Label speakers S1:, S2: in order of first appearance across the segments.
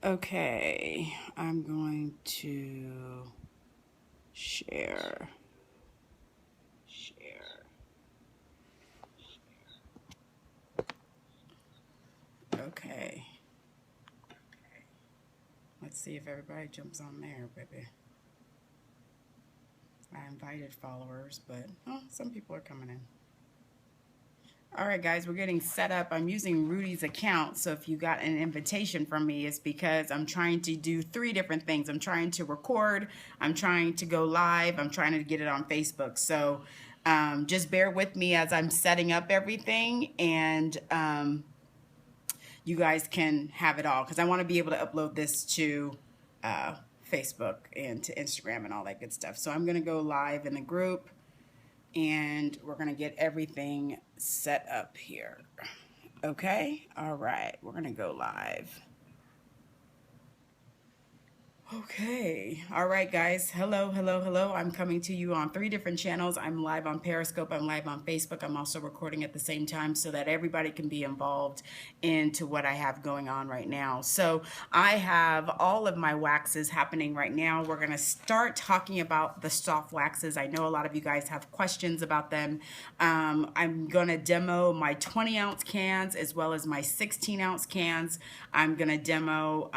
S1: Okay, I'm going to share. Okay. Let's see if everybody jumps on there, baby. I invited followers, but some people are coming in. All right, guys, we're getting set up. I'm using Rudy's account, so if you got an invitation from me, it's because I'm trying to do 3 different things. I'm trying to record, I'm trying to go live, I'm trying to get it on Facebook. So just bear with me as I'm setting up everything, and you guys can have it all, because I want to be able to upload this to Facebook and to Instagram and all that good stuff. So I'm going to go live in the group, and we're going to get everything set up here. Okay? All right. We're going to go live. Okay. All right, guys. Hello, hello, hello. I'm coming to you on 3 different channels. I'm live on Periscope. I'm live on Facebook. I'm also recording at the same time so that everybody can be involved into what I have going on right now. So I have all of my waxes happening right now. We're going to start talking about the soft waxes. I know a lot of you guys have questions about them. I'm going to demo my 20-ounce cans as well as my 16-ounce cans. I'm going to demo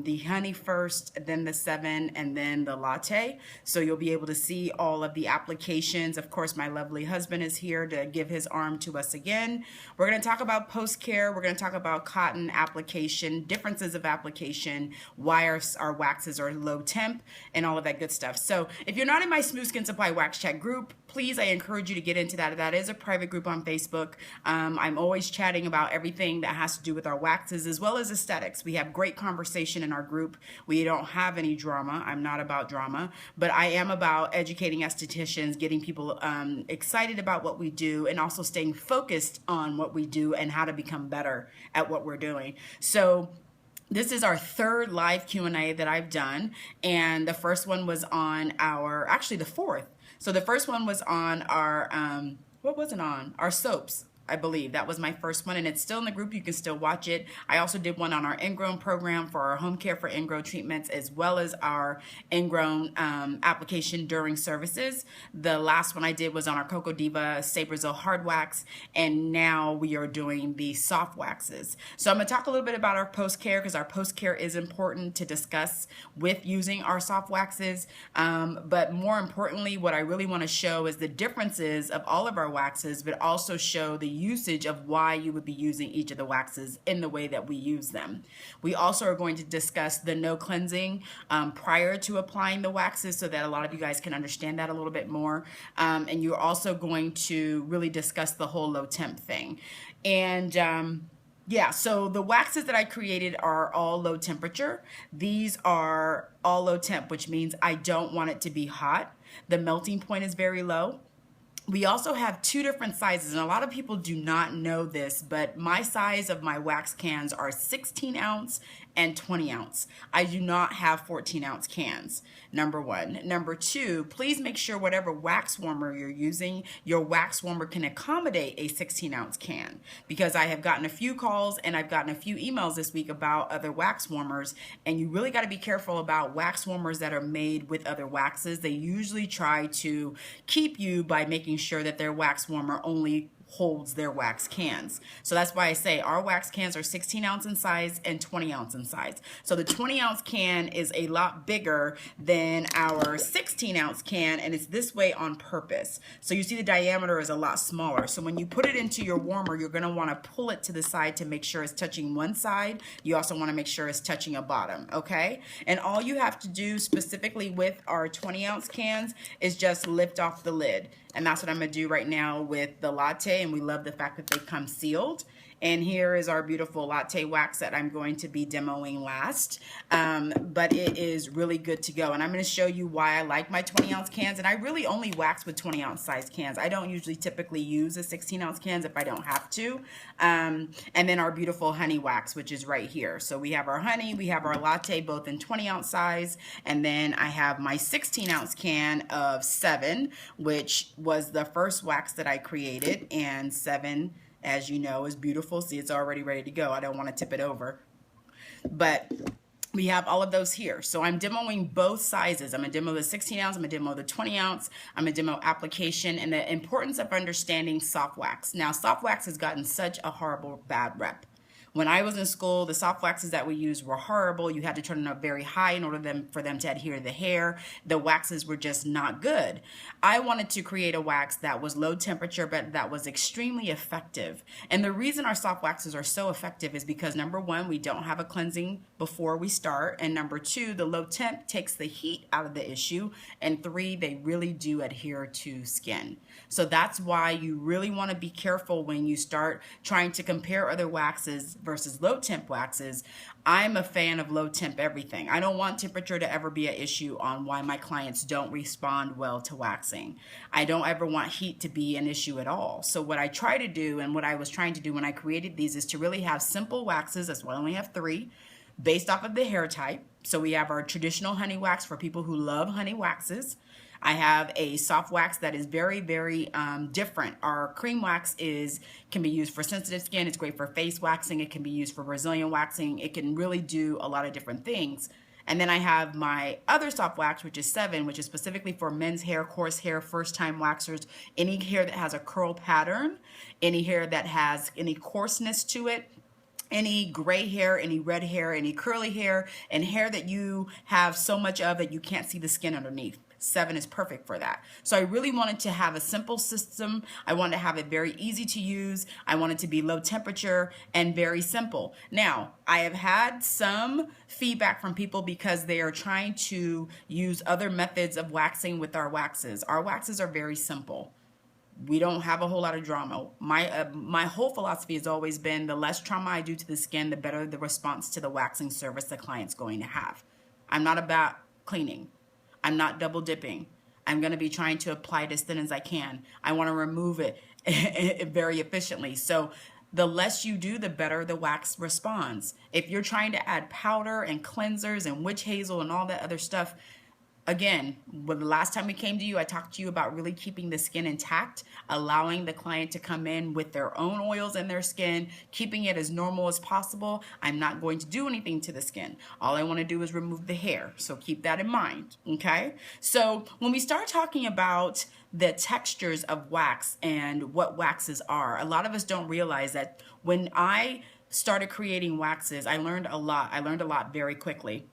S1: the honey first, then the 7, and then the latte. So you'll be able to see all of the applications. Of course, my lovely husband is here to give his arm to us again. We're going to talk about post-care. We're going to talk about cotton application, differences of application, why our waxes are low temp, and all of that good stuff. So if you're not in my Smooth Skin Supply Wax Chat group, please, I encourage you to get into that. That is a private group on Facebook. I'm always chatting about everything that has to do with our waxes as well as aesthetics. We have great conversation in our group. We don't have any drama. I'm not about drama, but I am about educating estheticians, getting people excited about what we do, and also staying focused on what we do and how to become better at what we're doing. So this is our 3rd live Q&A that I've done, and the first one was on actually the 4th. So the first one was on our, what was it on? Our soaps, I believe. That was my first one, and it's still in the group. You can still watch it. I also did one on our Ingrown program for our home care for ingrown treatments, as well as our Ingrown application during services. The last one I did was on our Coco Diva Stay Brazil hard wax, and now we are doing the soft waxes. So I'm going to talk a little bit about our post-care, because our post-care is important to discuss with using our soft waxes. But more importantly, what I really want to show is the differences of all of our waxes, but also show the usage of why you would be using each of the waxes in the way that we use them. We also are going to discuss the no cleansing prior to applying the waxes, so that a lot of you guys can understand that a little bit more. And you're also going to really discuss the whole low temp thing. And yeah, so the waxes that I created are all low temperature. These are all low temp, which means I don't want it to be hot. The melting point is very low. We also have 2 different sizes, and a lot of people do not know this, but my size of my wax cans are 16 ounce and 20 ounce. I do not have 14 ounce cans, number 1. Number 2, please make sure whatever wax warmer you're using, your wax warmer can accommodate a 16 ounce can, because I have gotten a few calls and I've gotten a few emails this week about other wax warmers, and you really got to be careful about wax warmers that are made with other waxes. They usually try to keep you by making sure that their wax warmer only holds their wax cans. So that's why I say our wax cans are 16 ounce in size and 20 ounce in size. So the 20 ounce can is a lot bigger than our 16 ounce can, and it's this way on purpose. So you see the diameter is a lot smaller. So when you put it into your warmer, you're going to want to pull it to the side to make sure it's touching one side. You also want to make sure it's touching a bottom, okay? And all you have to do specifically with our 20 ounce cans is just lift off the lid. And that's what I'm going to do right now with the latte, and we love the fact that they come sealed. And here is our beautiful latte wax that I'm going to be demoing last. But it is really good to go. And I'm going to show you why I like my 20 ounce cans. And I really only wax with 20 ounce size cans. I don't usually typically use a 16 ounce cans if I don't have to. And then our beautiful honey wax, which is right here. So we have our honey, we have our latte, both in 20 ounce size. And then I have my 16 ounce can of 7, which was the first wax that I created. And 7, as you know, is beautiful. See, it's already ready to go. I don't want to tip it over. But we have all of those here. So I'm demoing both sizes. I'm gonna demo the 16 ounce, I'm gonna demo the 20 ounce, I'm gonna demo application, and the importance of understanding soft wax. Now, soft wax has gotten such a horrible bad rep. When I was in school, the soft waxes that we used were horrible. You had to turn them up very high in order for them to adhere to the hair. The waxes were just not good. I wanted to create a wax that was low temperature, but that was extremely effective. And the reason our soft waxes are so effective is because, number one, we don't have a cleansing before we start. And number two, the low temp takes the heat out of the issue. And three, they really do adhere to skin. So that's why you really want to be careful when you start trying to compare other waxes versus low temp waxes. I'm a fan of low temp everything. I don't want temperature to ever be an issue on why my clients don't respond well to waxing. I don't ever want heat to be an issue at all. So what I try to do, and what I was trying to do when I created these, is to really have simple waxes. That's why I only have 3, based off of the hair type. So we have our traditional honey wax for people who love honey waxes. I have a soft wax that is very, very different. Our cream wax can be used for sensitive skin. It's great for face waxing. It can be used for Brazilian waxing. It can really do a lot of different things. And then I have my other soft wax, which is 7, which is specifically for men's hair, coarse hair, first-time waxers, any hair that has a curl pattern, any hair that has any coarseness to it, any gray hair, any red hair, any curly hair, and hair that you have so much of that you can't see the skin underneath. 7 is perfect for that. So I really wanted to have a simple system. I wanted to have it very easy to use. I wanted to be low temperature and very simple. Now, I have had some feedback from people because they are trying to use other methods of waxing with our waxes. Our waxes are very simple. We don't have a whole lot of drama. My whole philosophy has always been, the less trauma I do to the skin, the better the response to the waxing service the client's going to have. I'm not about cleaning. I'm not double dipping. I'm going to be trying to apply it as thin as I can. I want to remove it very efficiently. So the less you do, the better the wax responds. If you're trying to add powder and cleansers and witch hazel and all that other stuff, again, when the last time we came to you, I talked to you about really keeping the skin intact, allowing the client to come in with their own oils in their skin, keeping it as normal as possible. I'm not going to do anything to the skin. All I want to do is remove the hair. So keep that in mind, okay? So when we start talking about the textures of wax and what waxes are, a lot of us don't realize that when I started creating waxes, I learned a lot. I learned a lot very quickly.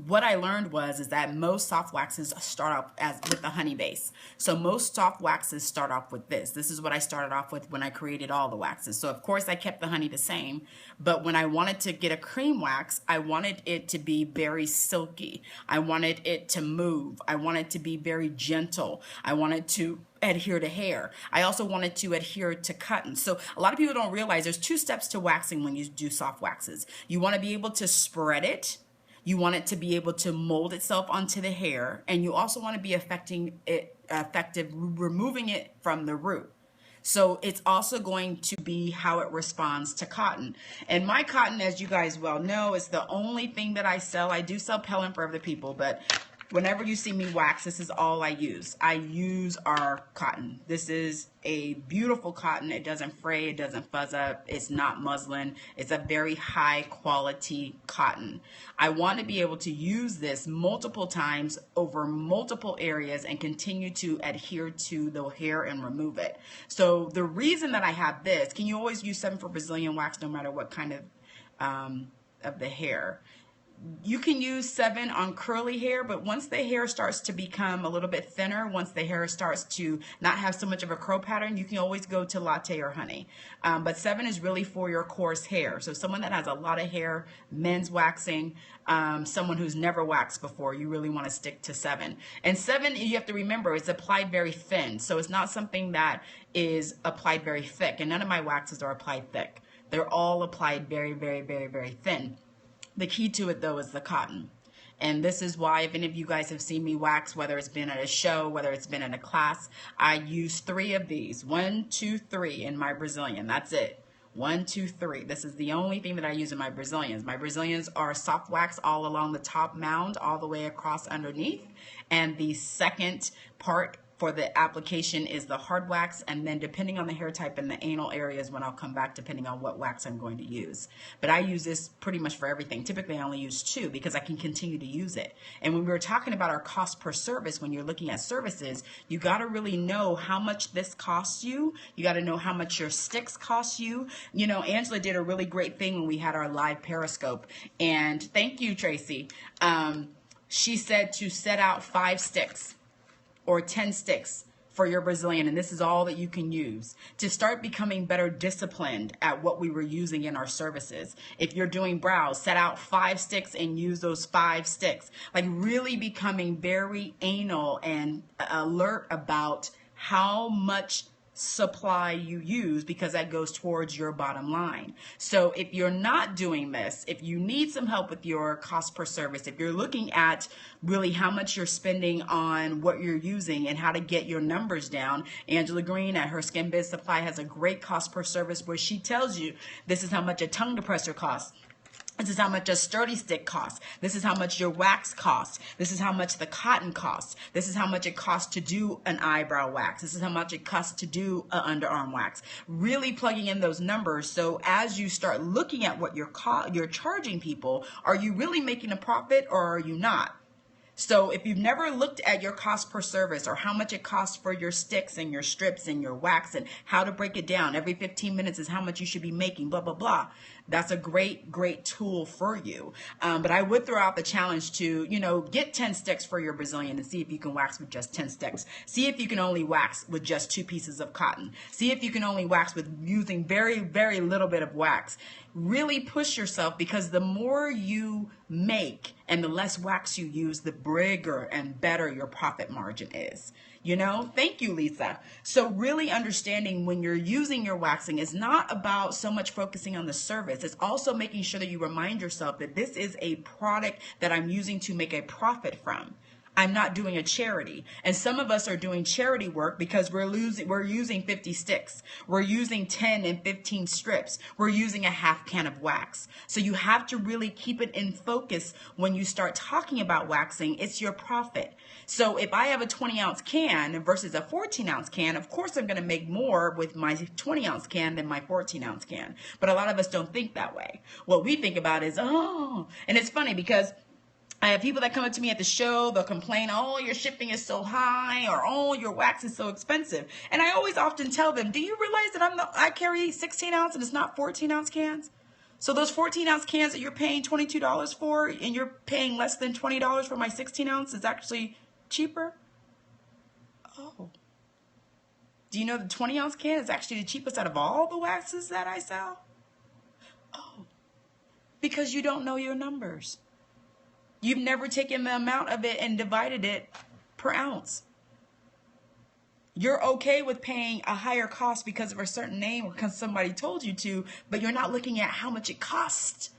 S1: What I learned is that most soft waxes start off with the honey base. So most soft waxes start off with this. This is what I started off with when I created all the waxes. So of course I kept the honey the same, but when I wanted to get a cream wax, I wanted it to be very silky. I wanted it to move. I wanted it to be very gentle. I wanted to adhere to hair. I also wanted to adhere to cotton. So a lot of people don't realize there's 2 steps to waxing when you do soft waxes. You want to be able to spread it. You want it to be able to mold itself onto the hair, and you also want to be effective removing it from the root. So it's also going to be how it responds to cotton. And my cotton, as you guys well know, is the only thing that I sell. I do sell Pelham for other people, but whenever you see me wax, this is all I use. I use our cotton. This is a beautiful cotton. It doesn't fray, it doesn't fuzz up, it's not muslin. It's a very high quality cotton. I want to be able to use this multiple times over multiple areas and continue to adhere to the hair and remove it. So the reason that I have this, can you always use 7 for Brazilian wax no matter what kind of the hair? You can use 7 on curly hair, but once the hair starts to become a little bit thinner, once the hair starts to not have so much of a curl pattern, you can always go to Latte or Honey. But 7 is really for your coarse hair. So someone that has a lot of hair, men's waxing, someone who's never waxed before, you really want to stick to 7. And 7, you have to remember, it's applied very thin. So it's not something that is applied very thick. And none of my waxes are applied thick. They're all applied very, very, very, very thin. The key to it, though, is the cotton. And this is why, if any of you guys have seen me wax, whether it's been at a show, whether it's been in a class, I use 3 of these. 1, 2, 3 in my Brazilian. That's it. 1, 2, 3. This is the only thing that I use in my Brazilians. My Brazilians are soft wax all along the top mound, all the way across underneath. And the second part for the application is the hard wax, and then depending on the hair type and the anal areas when I'll come back depending on what wax I'm going to use. But I use this pretty much for everything. Typically I only use 2 because I can continue to use it. And when we were talking about our cost per service, when you're looking at services, you got to really know how much this costs you. You got to know how much your sticks cost you. You know, Angela did a really great thing when we had our live Periscope, and thank you, Tracy. She said to set out 5 sticks or 10 sticks for your Brazilian, and this is all that you can use to start becoming better disciplined at what we were using in our services. If you're doing brows, set out 5 sticks and use those 5 sticks. Like really becoming very anal and alert about how much supply you use, because that goes towards your bottom line. So if you're not doing this, if you need some help with your cost per service, if you're looking at really how much you're spending on what you're using and how to get your numbers down, Angela Green at her Skin Biz Supply has a great cost per service where she tells you this is how much a tongue depressor costs. This is how much a sturdy stick costs. This is how much your wax costs. This is how much the cotton costs. This is how much it costs to do an eyebrow wax. This is how much it costs to do an underarm wax. Really plugging in those numbers, so as you start looking at what you're charging people, are you really making a profit or are you not? So if you've never looked at your cost per service or how much it costs for your sticks and your strips and your wax and how to break it down, every 15 minutes is how much you should be making, blah, blah, blah. That's a great, great tool for you. But I would throw out the challenge to, you know, get 10 sticks for your Brazilian and see if you can wax with just 10 sticks. See if you can only wax with just 2 pieces of cotton. See if you can only wax with using very, very little bit of wax. Really push yourself, because the more you make and the less wax you use, the bigger and better your profit margin is. You know, thank you, Lisa. So really understanding when you're using your waxing is not about so much focusing on the service. It's also making sure that you remind yourself that this is a product that I'm using to make a profit from. I'm not doing a charity. And some of us are doing charity work because we're using 50 sticks. We're using 10 and 15 strips. We're using a half can of wax. So you have to really keep it in focus when you start talking about waxing. It's your profit. So if I have a 20-ounce can versus a 14-ounce can, of course I'm going to make more with my 20-ounce can than my 14-ounce can. But a lot of us don't think that way. What we think about is, oh, and it's funny because I have people that come up to me at the show, they'll complain, oh, your shipping is so high, or oh, your wax is so expensive. And I always often tell them, do you realize that I carry 16-ounce and it's not 14-ounce cans? So those 14-ounce cans that you're paying $22 for and you're paying less than $20 for my 16-ounce is actually cheaper? Oh. Do you know the 20-ounce can is actually the cheapest out of all the waxes that I sell? Oh. Because you don't know your numbers. You've never taken the amount of it and divided it per ounce. You're okay with paying a higher cost because of a certain name or because somebody told you to, but you're not looking at how much it costs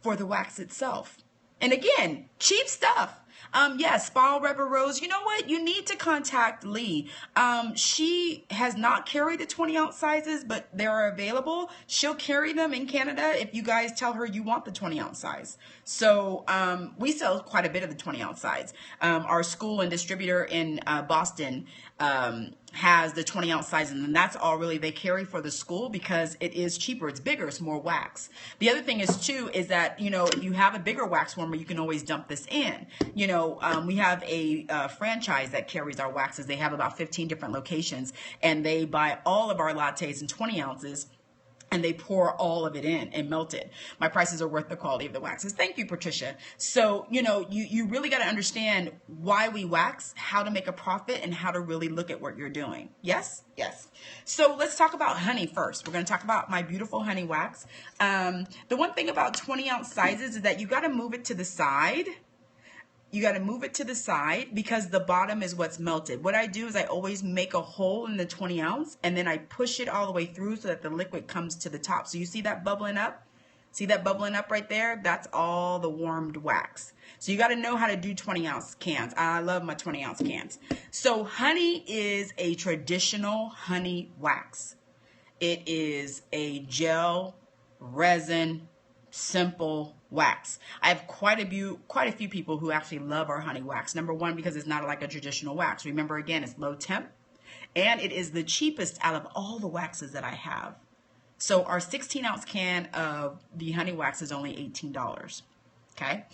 S1: for the wax itself. And again, cheap stuff. Yes, Fall Rubber Rose. You know what? You need to contact Lee. She has not carried the 20-ounce sizes, but they are available. She'll carry them in Canada if you guys tell her you want the 20-ounce size. So we sell quite a bit of the 20-ounce size. Our school and distributor in Boston has the 20-ounce size, and that's all really they carry for the school because it is cheaper. It's bigger. It's more wax. The other thing is, too, is that, you know, if you have a bigger wax warmer, you can always dump this in. You know, we have a franchise that carries our waxes. They have about 15 different locations, and they buy all of our lattes in 20 ounces. And they pour all of it in and melt it. My prices are worth the quality of the waxes. Thank you, Patricia. So, you know, you really got to understand why we wax, how to make a profit, and how to really look at what you're doing. Yes? Yes. So let's talk about honey first. We're going to talk about my beautiful honey wax. The one thing about 20-ounce sizes is that you got to move it to the side. You got to move it to the side because the bottom is what's melted. What I do is I always make a hole in the 20-ounce and then I push it all the way through so that the liquid comes to the top. So you see that bubbling up? See that bubbling up right there? That's all the warmed wax. So you got to know how to do 20-ounce cans. I love my 20-ounce cans. So honey is a traditional honey wax. It is a gel, resin, simple wax. I have quite a few people who actually love our honey wax. Number one, because it's not like a traditional wax. Remember, again, it's low temp, and it is the cheapest out of all the waxes that I have. So our 16-ounce can of the honey wax is only $18. Okay.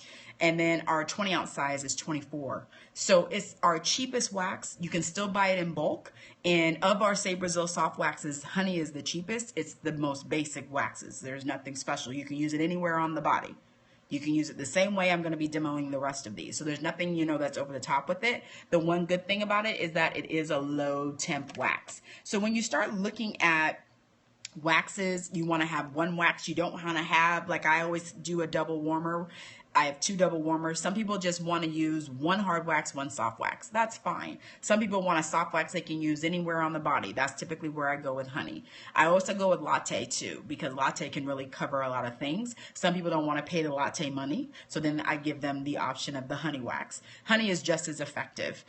S1: And then our 20-ounce size is $24. So it's our cheapest wax. You can still buy it in bulk. And of our Say Brazil soft waxes, honey is the cheapest. It's the most basic waxes. There's nothing special. You can use it anywhere on the body. You can use it the same way I'm going to be demoing the rest of these. So there's nothing, you know, that's over the top with it. The one good thing about it is that it is a low temp wax. So when you start looking at waxes, you want to have one wax. You don't want to have, like I always do, a double warmer. I have 2 double warmers. Some people just want to use one hard wax, one soft wax. That's fine. Some people want a soft wax they can use anywhere on the body. That's typically where I go with honey. I also go with latte too, because latte can really cover a lot of things. Some people don't want to pay the latte money, so then I give them the option of the honey wax. Honey is just as effective.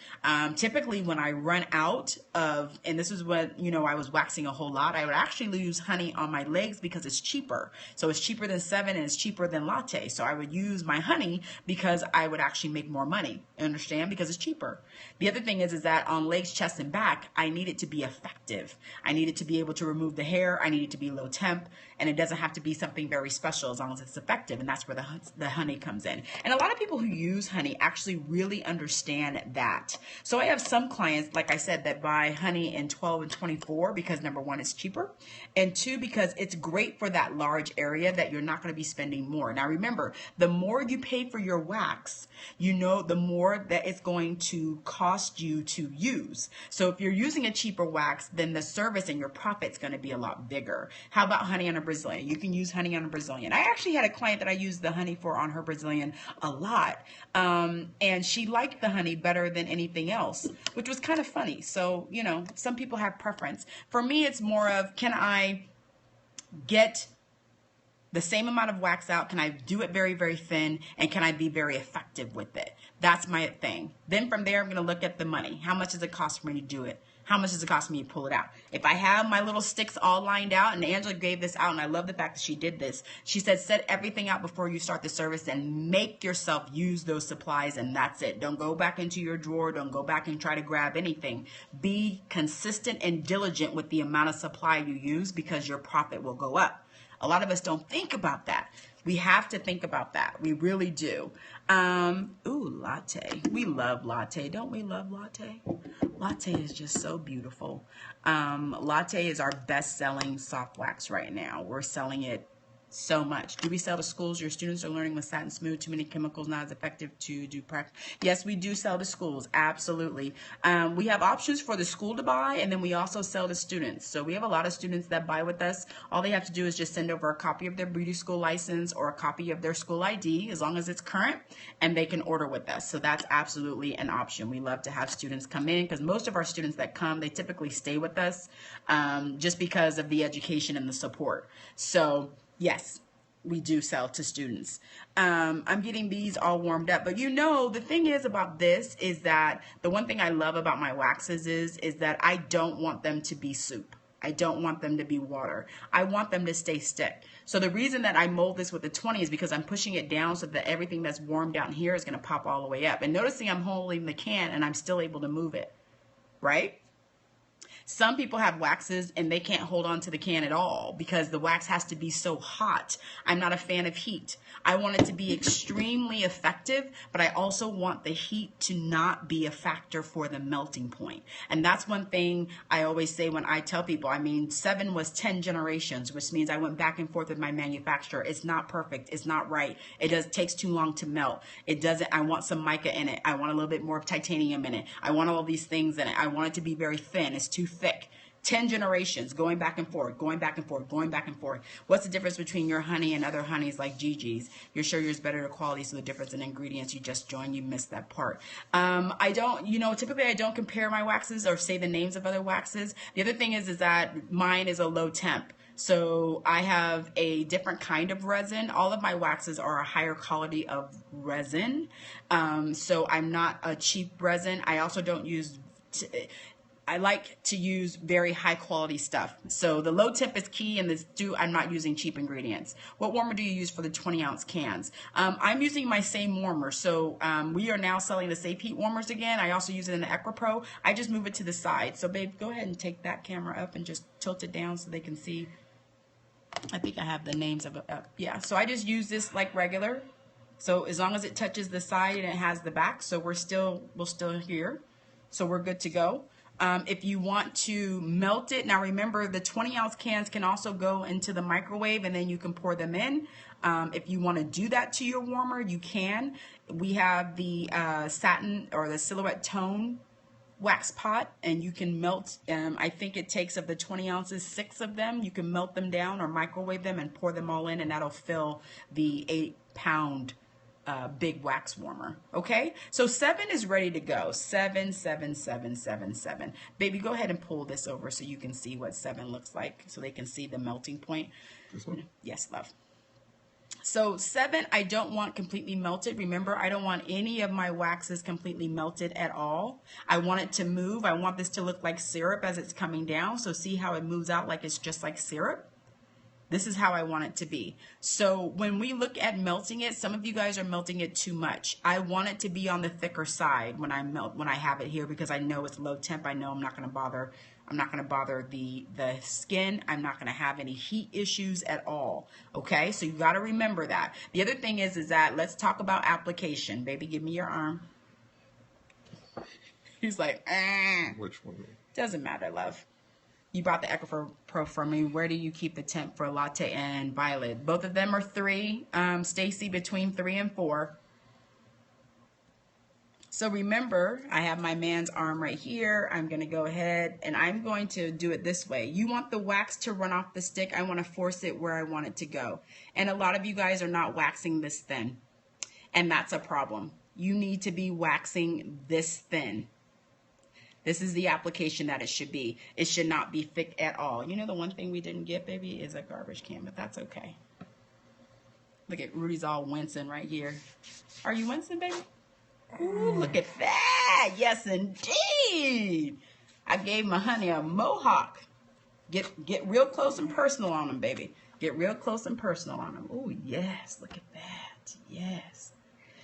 S1: Typically when I run out of, and this is when, you know, I was waxing a whole lot, I would actually use honey on my legs because it's cheaper. So it's cheaper than 7 and it's cheaper than latte. So I would use my honey because I would actually make more money. Understand? Because it's cheaper. The other thing is that on legs, chest, and back, I need it to be effective. I need it to be able to remove the hair. I need it to be low temp, and it doesn't have to be something very special as long as it's effective, and that's where the honey comes in. And a lot of people who use honey actually really understand that. So I have some clients, like I said, that buy honey in 12 and 24 because number one, it's cheaper, and 2, because it's great for that large area that you're not going to be spending more. Now remember, the more you pay for your wax, you know, the more that it's going to cost you to use. So if you're using a cheaper wax, then the service and your profit's going to be a lot bigger. How about honey on a Brazilian? You can use honey on a Brazilian. I actually had a client that I used the honey for on her Brazilian a lot. And she liked the honey better than anything else, which was kind of funny. So, you know, some people have preference. For me, it's more of, can I get the same amount of wax out? Can I do it very, very thin? And can I be very effective with it? That's my thing. Then from there, I'm going to look at the money. How much does it cost for me to do it? How much does it cost me to pull it out? If I have my little sticks all lined out, and Angela gave this out, and I love the fact that she did this. She said, set everything out before you start the service and make yourself use those supplies, and that's it. Don't go back into your drawer. Don't go back and try to grab anything. Be consistent and diligent with the amount of supply you use, because your profit will go up. A lot of us don't think about that. We have to think about that. We really do. Ooh, latte. We love latte. Don't we love latte? Latte is just so beautiful. Latte is our best-selling soft wax right now. We're selling it so much. Do we sell to schools? Your students are learning with satin smooth, too many chemicals, not as effective to do practice. Yes, we do sell to schools. Absolutely. We have options for the school to buy, and then we also sell to students. So we have a lot of students that buy with us. All they have to do is just send over a copy of their beauty school license or a copy of their school ID, as long as it's current, and they can order with us. So that's absolutely an option. We love to have students come in, because most of our students that come, they typically stay with us just because of the education and the support. So yes, we do sell to students. I'm getting these all warmed up, but you know, the thing is about this is that the one thing I love about my waxes is that I don't want them to be soup. I don't want them to be water. I want them to stay stick. So the reason that I mold this with the 20 is because I'm pushing it down so that everything that's warm down here is going to pop all the way up. And noticing I'm holding the can and I'm still able to move it, right? Some people have waxes and they can't hold on to the can at all because the wax has to be so hot. I'm not a fan of heat. I want it to be extremely effective, but I also want the heat to not be a factor for the melting point. And that's one thing I always say when I tell people. I mean, 7 was 10 generations, which means I went back and forth with my manufacturer. It's not perfect. It's not right. It takes too long to melt. It doesn't. I want some mica in it. I want a little bit more of titanium in it. I want all these things in it. I want it to be very thin. It's too thick. 10 generations going back and forth, going back and forth, going back and forth. What's the difference between your honey and other honeys like Gigi's? You're sure yours better quality, so the difference in ingredients, you just joined, you missed that part. I don't, typically I don't compare my waxes or say the names of other waxes. The other thing is that mine is a low temp. So I have a different kind of resin. All of my waxes are a higher quality of resin. So I'm not a cheap resin. I also don't use I like to use very high quality stuff. So the low temp is key, and I'm not using cheap ingredients. What warmer do you use for the 20-ounce cans? I'm using my same warmer. So we are now selling the Safe Heat warmers again. I also use it in the EquiPro. I just move it to the side. So babe, go ahead and take that camera up and just tilt it down so they can see. I think I have the names of it up. Yeah, so I just use this like regular. So as long as it touches the side and it has the back, so we're still here. So we're good to go. If you want to melt it, now remember the 20-ounce cans can also go into the microwave and then you can pour them in. If you want to do that to your warmer, you can. We have the satin or the Silhouette Tone wax pot, and you can melt, I think it takes of the 20 ounces, 6 of them. You can melt them down or microwave them and pour them all in, and that'll fill the 8-pound big wax warmer. Okay, so 7 is ready to go. 7, 7, 7, 7, 7. Baby, go ahead and pull this over so you can see what 7 looks like, so they can see the melting point.
S2: This one?
S1: Yes, love. So 7, I don't want completely melted. Remember, I don't want any of my waxes completely melted at all. I want it to move. I want this to look like syrup as it's coming down. So see how it moves out like it's just like syrup? This is how I want it to be. So when we look at melting it, some of you guys are melting it too much. I want it to be on the thicker side when I have it here, because I know it's low temp. I know I'm not going to bother the skin. I'm not going to have any heat issues at all. Okay, so you got to remember that. The other thing is that let's talk about application. Baby, give me your arm. He's like,
S2: Which one?
S1: Doesn't matter, love. You bought the EquiPro from me. Where do you keep the temp for Latte and Violet? Both of them are 3. Stacy, between 3 and 4. So remember, I have my man's arm right here. I'm going to go ahead and I'm going to do it this way. You want the wax to run off the stick. I want to force it where I want it to go. And a lot of you guys are not waxing this thin. And that's a problem. You need to be waxing this thin. This is the application that it should be. It should not be thick at all. You know, the one thing we didn't get, baby, is a garbage can, but that's okay. Look at Rudy's all wincing right here. Are you wincing, baby? Ooh, look at that. Yes, indeed. I gave my honey a mohawk. Get real close and personal on him, baby. Get real close and personal on him. Oh, yes. Look at that. Yes.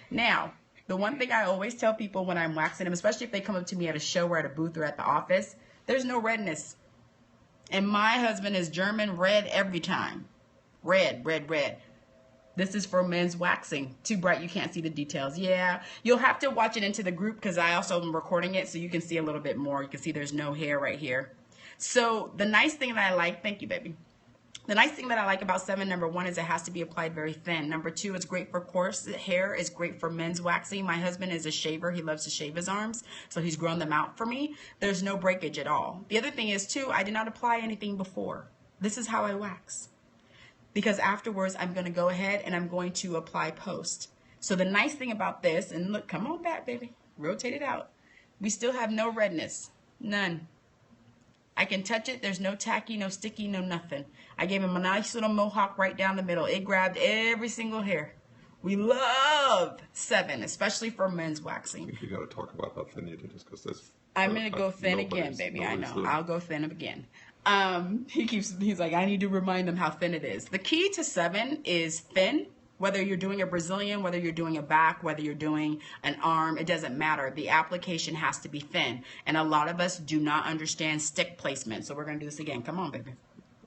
S1: Now, the one thing I always tell people when I'm waxing them, especially if they come up to me at a show or at a booth or at the office, there's no redness. And my husband is German, red every time. Red, red, red. This is for men's waxing. Too bright, you can't see the details. Yeah, you'll have to watch it into the group because I also am recording it so you can see a little bit more. You can see there's no hair right here. So the nice thing that I like, thank you, baby. The nice thing that I like about 7, number 1, is it has to be applied very thin. Number 2, it's great for coarse hair. It's great for men's waxing. My husband is a shaver. He loves to shave his arms, so he's grown them out for me. There's no breakage at all. The other thing is, too, I did not apply anything before. This is how I wax. Because afterwards, I'm going to go ahead and I'm going to apply post. So the nice thing about this, and look, come on back, baby. Rotate it out. We still have no redness. None. I can touch it. There's no tacky, no sticky, no nothing. I gave him a nice little mohawk right down the middle. It grabbed every single hair. We love 7, especially for men's waxing.
S2: I think you got to talk about how thin you did this, because this.
S1: I'm going to go thin again, baby. I know. I'll go thin again. He's like, I need to remind them how thin it is. The key to 7 is thin. Whether you're doing a Brazilian, whether you're doing a back, whether you're doing an arm, it doesn't matter. The application has to be thin. And a lot of us do not understand stick placement. So we're going to do this again. Come on, baby.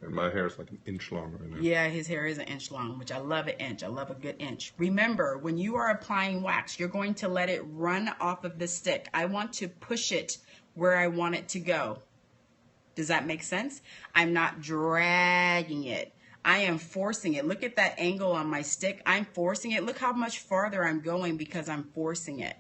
S2: And my hair is like an inch long right now.
S1: Yeah, his hair is an inch long, which I love an inch. I love a good inch. Remember, when you are applying wax, you're going to let it run off of the stick. I want to push it where I want it to go. Does that make sense? I'm not dragging it. I am forcing it. Look at that angle on my stick. I'm forcing it. Look how much farther I'm going because I'm forcing it.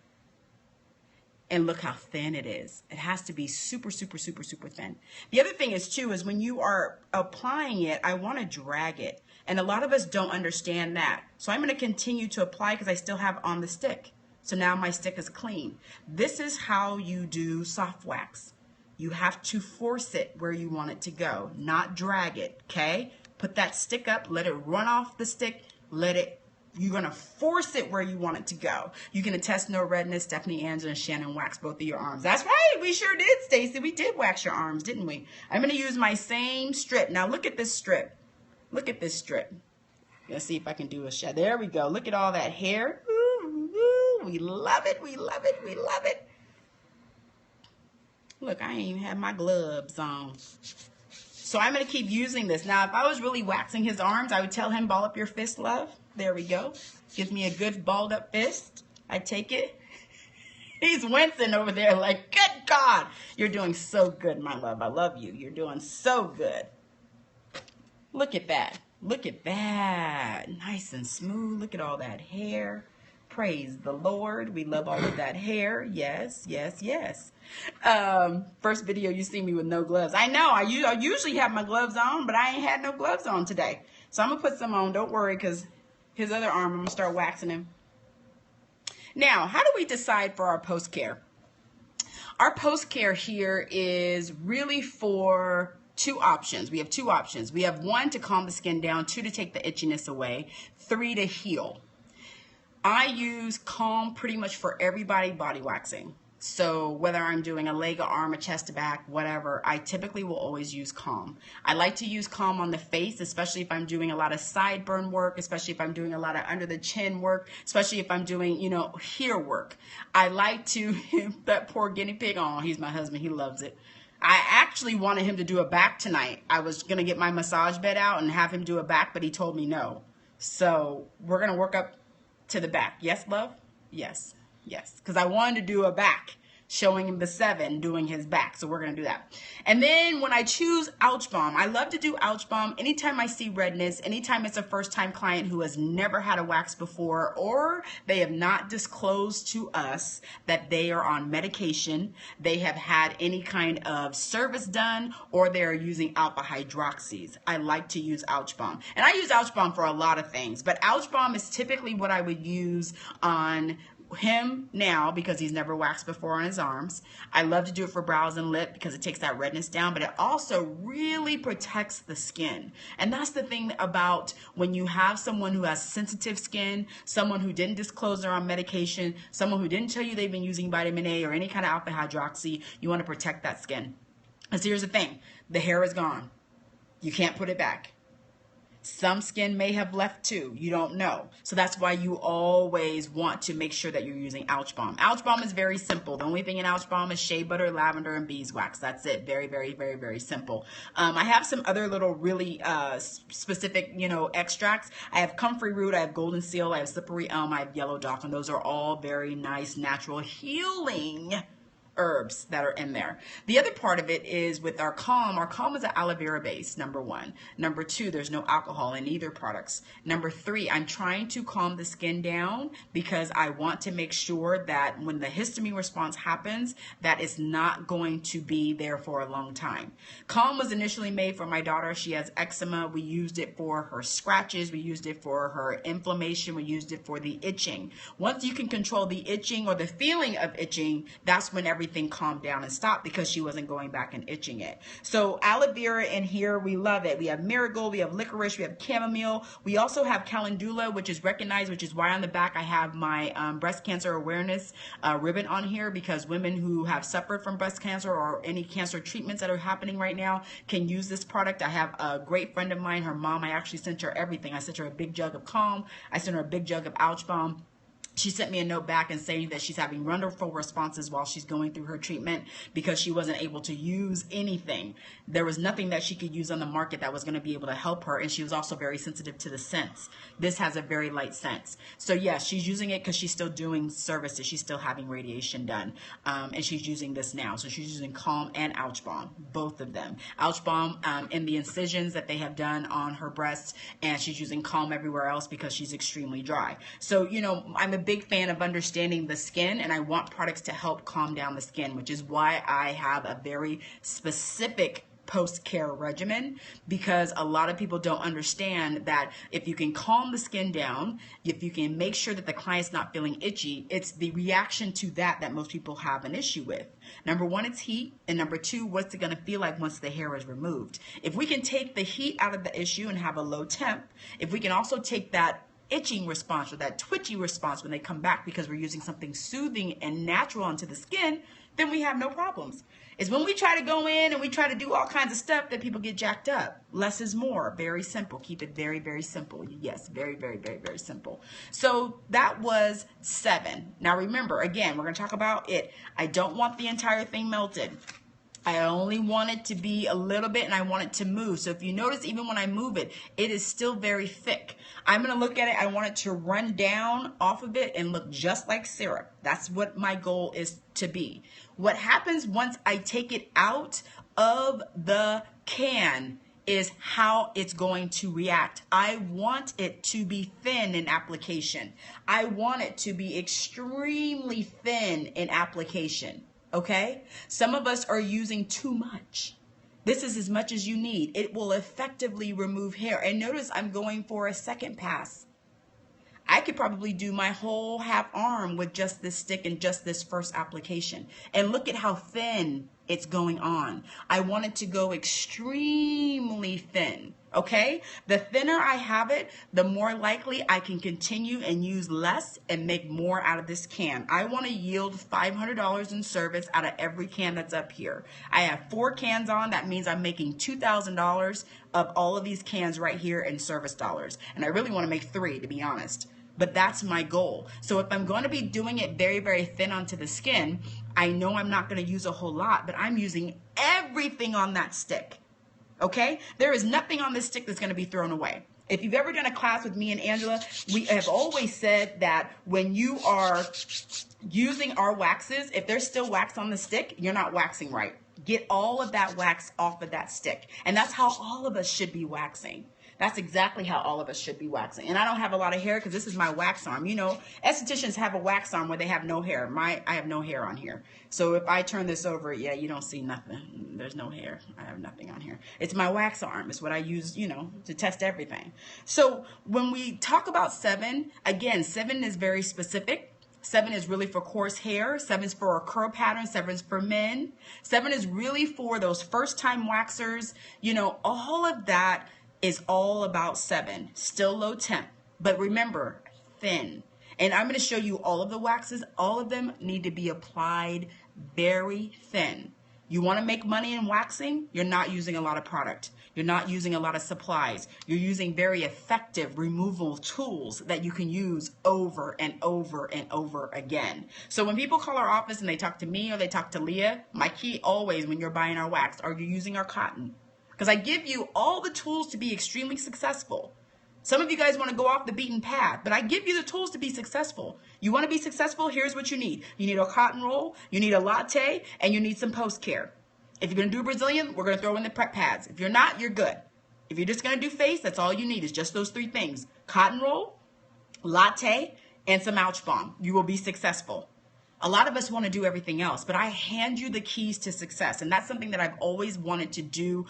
S1: And look how thin it is. It has to be super, super, super, super thin. The other thing is, too, is when you are applying it, I want to drag it. And a lot of us don't understand that. So I'm going to continue to apply because I still have on the stick. So now my stick is clean. This is how you do soft wax. You have to force it where you want it to go, not drag it, okay? Put that stick up, let it run off the stick, let it You're going to force it where you want it to go. You can attest no redness. Stephanie, Angela, and Shannon waxed both of your arms. That's right. We sure did, Stacy. We did wax your arms, didn't we? I'm going to use my same strip. Now look at this strip. Look at this strip. Let's see if I can do a shot. There we go. Look at all that hair. Ooh, ooh, we love it. We love it. We love it. Look, I ain't even have my gloves on. So I'm going to keep using this. Now, if I was really waxing his arms, I would tell him, ball up your fist, love. There we go. Gives me a good balled up fist. I take it. He's wincing over there like, good God. You're doing so good, my love. I love you. You're doing so good. Look at that. Look at that. Nice and smooth. Look at all that hair. Praise the Lord. We love all of that hair. Yes, yes, yes. First video you see me with no gloves. I know. I usually have my gloves on, but I ain't had no gloves on today. So I'm going to put some on. Don't worry, because his other arm, I'm going to start waxing him. Now, how do we decide for our post-care? Our post-care here is really for two options. We have two options. We have 1 to calm the skin down, 2 to take the itchiness away, 3 to heal. I use Calm pretty much for everybody body waxing. So whether I'm doing a leg, a arm, a chest, a back, whatever, I typically will always use Calm. I like to use Calm on the face, especially if I'm doing a lot of sideburn work, especially if I'm doing a lot of under the chin work, especially if I'm doing, you know, hair work. I like to, that poor guinea pig, oh, he's my husband, he loves it. I actually wanted him to do a back tonight. I was going to get my massage bed out and have him do a back, but he told me no. So we're going to work up to the back. Yes, love? Yes. Yes. Because I wanted to do a back, showing him the 7 doing his back. So we're going to do that. And then when I choose Ouch Balm, I love to do Ouch Balm anytime I see redness, anytime it's a first time client who has never had a wax before, or they have not disclosed to us that they are on medication, they have had any kind of service done, or they're using alpha hydroxys. I like to use Ouch Balm. And I use Ouch Balm for a lot of things, but Ouch Balm is typically what I would use on him now because he's never waxed before on his arms. I love to do it for brows and lip because it takes that redness down, but it also really protects the skin. And that's the thing about when you have someone who has sensitive skin, someone who didn't disclose they're on medication, someone who didn't tell you they've been using vitamin A or any kind of alpha hydroxy, you want to protect that skin. And so here's the thing, the hair is gone. You can't put it back. Some skin may have left too. You don't know. So that's why you always want to make sure that you're using Ouch Balm. Ouch Balm is very simple. The only thing in Ouch Balm is shea butter, lavender, and beeswax. That's it. Very, very, very, very simple. I have some other little really specific, you know, extracts. I have comfrey root, I have golden seal, I have slippery elm, I have yellow dock, and those are all very nice, natural, healing herbs that are in there. The other part of it is with our Calm is an aloe vera base, number 1. Number 2, there's no alcohol in either products. Number 3, I'm trying to calm the skin down because I want to make sure that when the histamine response happens, that it's not going to be there for a long time. Calm was initially made for my daughter. She has eczema. We used it for her scratches. We used it for her inflammation. We used it for the itching. Once you can control the itching or the feeling of itching, that's when everything calmed down and stopped because she wasn't going back and itching it. So aloe vera in here, we love it. We have marigold, we have licorice, we have chamomile. We also have calendula, which is recognized, which is why on the back I have my breast cancer awareness ribbon on here, because women who have suffered from breast cancer or any cancer treatments that are happening right now can use this product. I have a great friend of mine, her mom, I actually sent her everything. I sent her a big jug of Calm. I sent her a big jug of Ouch Balm. She sent me a note back and saying that she's having wonderful responses while she's going through her treatment because she wasn't able to use anything. There was nothing that she could use on the market that was going to be able to help her, and she was also very sensitive to the scents. This has a very light scent. So yes, she's using it because she's still doing services. She's still having radiation done, and she's using this now. So she's using Calm and Ouch Balm, both of them. Ouch Balm in the incisions that they have done on her breasts, and she's using Calm everywhere else because she's extremely dry. So, you know, I'm a big fan of understanding the skin, and I want products to help calm down the skin, which is why I have a very specific post-care regimen, because a lot of people don't understand that if you can calm the skin down, if you can make sure that the client's not feeling itchy, it's the reaction to that that most people have an issue with. Number 1, it's heat, and number 2, what's it going to feel like once the hair is removed? If we can take the heat out of the issue and have a low temp, if we can also take that itching response or that twitchy response when they come back because we're using something soothing and natural onto the skin, then we have no problems. It's when we try to go in and we try to do all kinds of stuff that people get jacked up. Less is more. Very simple. Keep it very, very simple. Yes, very, very, very, very simple. So that was 7. Now remember, again, we're going to talk about it. I don't want the entire thing melted. I only want it to be a little bit and I want it to move. So if you notice, even when I move it, it is still very thick. I'm going to look at it. I want it to run down off of it and look just like syrup. That's what my goal is to be. What happens once I take it out of the can is how it's going to react. I want it to be thin in application. I want it to be extremely thin in application. Okay? Some of us are using too much. This is as much as you need. It will effectively remove hair. And notice I'm going for a second pass. I could probably do my whole half arm with just this stick and just this first application. And look at how thin it's going on. I want it to go extremely thin. Okay? The thinner I have it, the more likely I can continue and use less and make more out of this can. I want to yield $500 in service out of every can that's up here. I have 4 cans on. That means I'm making $2,000 of all of these cans right here in service dollars. And I really want to make 3, to be honest. But that's my goal. So if I'm going to be doing it very, very thin onto the skin, I know I'm not going to use a whole lot, but I'm using everything on that stick. Okay? There is nothing on this stick that's going to be thrown away. If you've ever done a class with me and Angela, we have always said that when you are using our waxes, if there's still wax on the stick, you're not waxing right. Get all of that wax off of that stick. And that's how all of us should be waxing. That's exactly how all of us should be waxing. And I don't have a lot of hair because this is my wax arm. You know, estheticians have a wax arm where they have no hair. I have no hair on here. So if I turn this over, yeah, you don't see nothing. There's no hair. I have nothing on here. It's my wax arm. It's what I use, you know, to test everything. So when we talk about 7, again, 7 is very specific. 7 is really for coarse hair. 7 is for a curl pattern. 7 is for men. 7 is really for those first-time waxers. You know, all of that is all about 7. Still low temp, but remember, thin. And I'm going to show you all of the waxes. All of them need to be applied very thin. You want to make money in waxing? You're not using a lot of product. You're not using a lot of supplies. You're using very effective removal tools that you can use over and over and over again. So when people call our office and they talk to me or they talk to Leah, my key always when you're buying our wax, are you using our cotton? Because I give you all the tools to be extremely successful. Some of you guys want to go off the beaten path, but I give you the tools to be successful. You want to be successful? Here's what you need. You need a cotton roll, you need a latte, and you need some Postcare. If you're going to do Brazilian, we're going to throw in the prep pads. If you're not, you're good. If you're just going to do face, that's all you need is just those 3 things. Cotton roll, latte, and some ouch balm. You will be successful. A lot of us want to do everything else, but I hand you the keys to success, and that's something that I've always wanted to do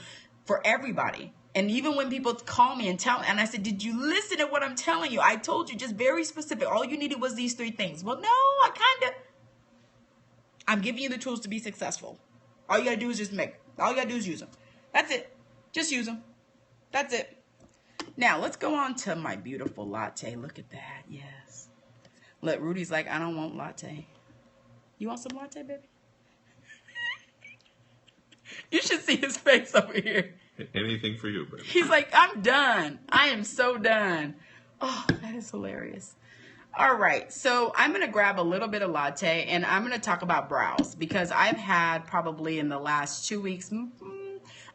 S1: for everybody. And even when people call me and tell me, and I said, did you listen to what I'm telling you? I told you just very specific. All you needed was these 3 things. Well, no, I'm giving you the tools to be successful. All you got to do is just make. All you got to do is use them. That's it. Just use them. That's it. Now, let's go on to my beautiful latte. Look at that. Yes. Look, Rudy's like, I don't want latte. You want some latte, baby? You should see his face over here.
S2: Anything for you, baby.
S1: He's like, I'm done. I am so done. Oh, that is hilarious. All right, so I'm going to grab a little bit of latte, and I'm going to talk about brows, because I've had probably in the last 2 weeks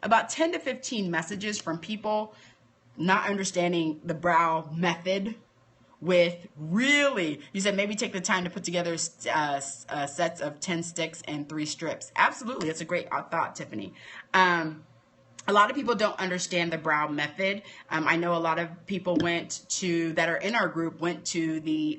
S1: about 10 to 15 messages from people not understanding the brow method. With really, you said maybe take the time to put together sets of 10 sticks and 3 strips. Absolutely, that's a great thought, Tiffany. A lot of people don't understand the brow method. I know a lot of people that are in our group went to the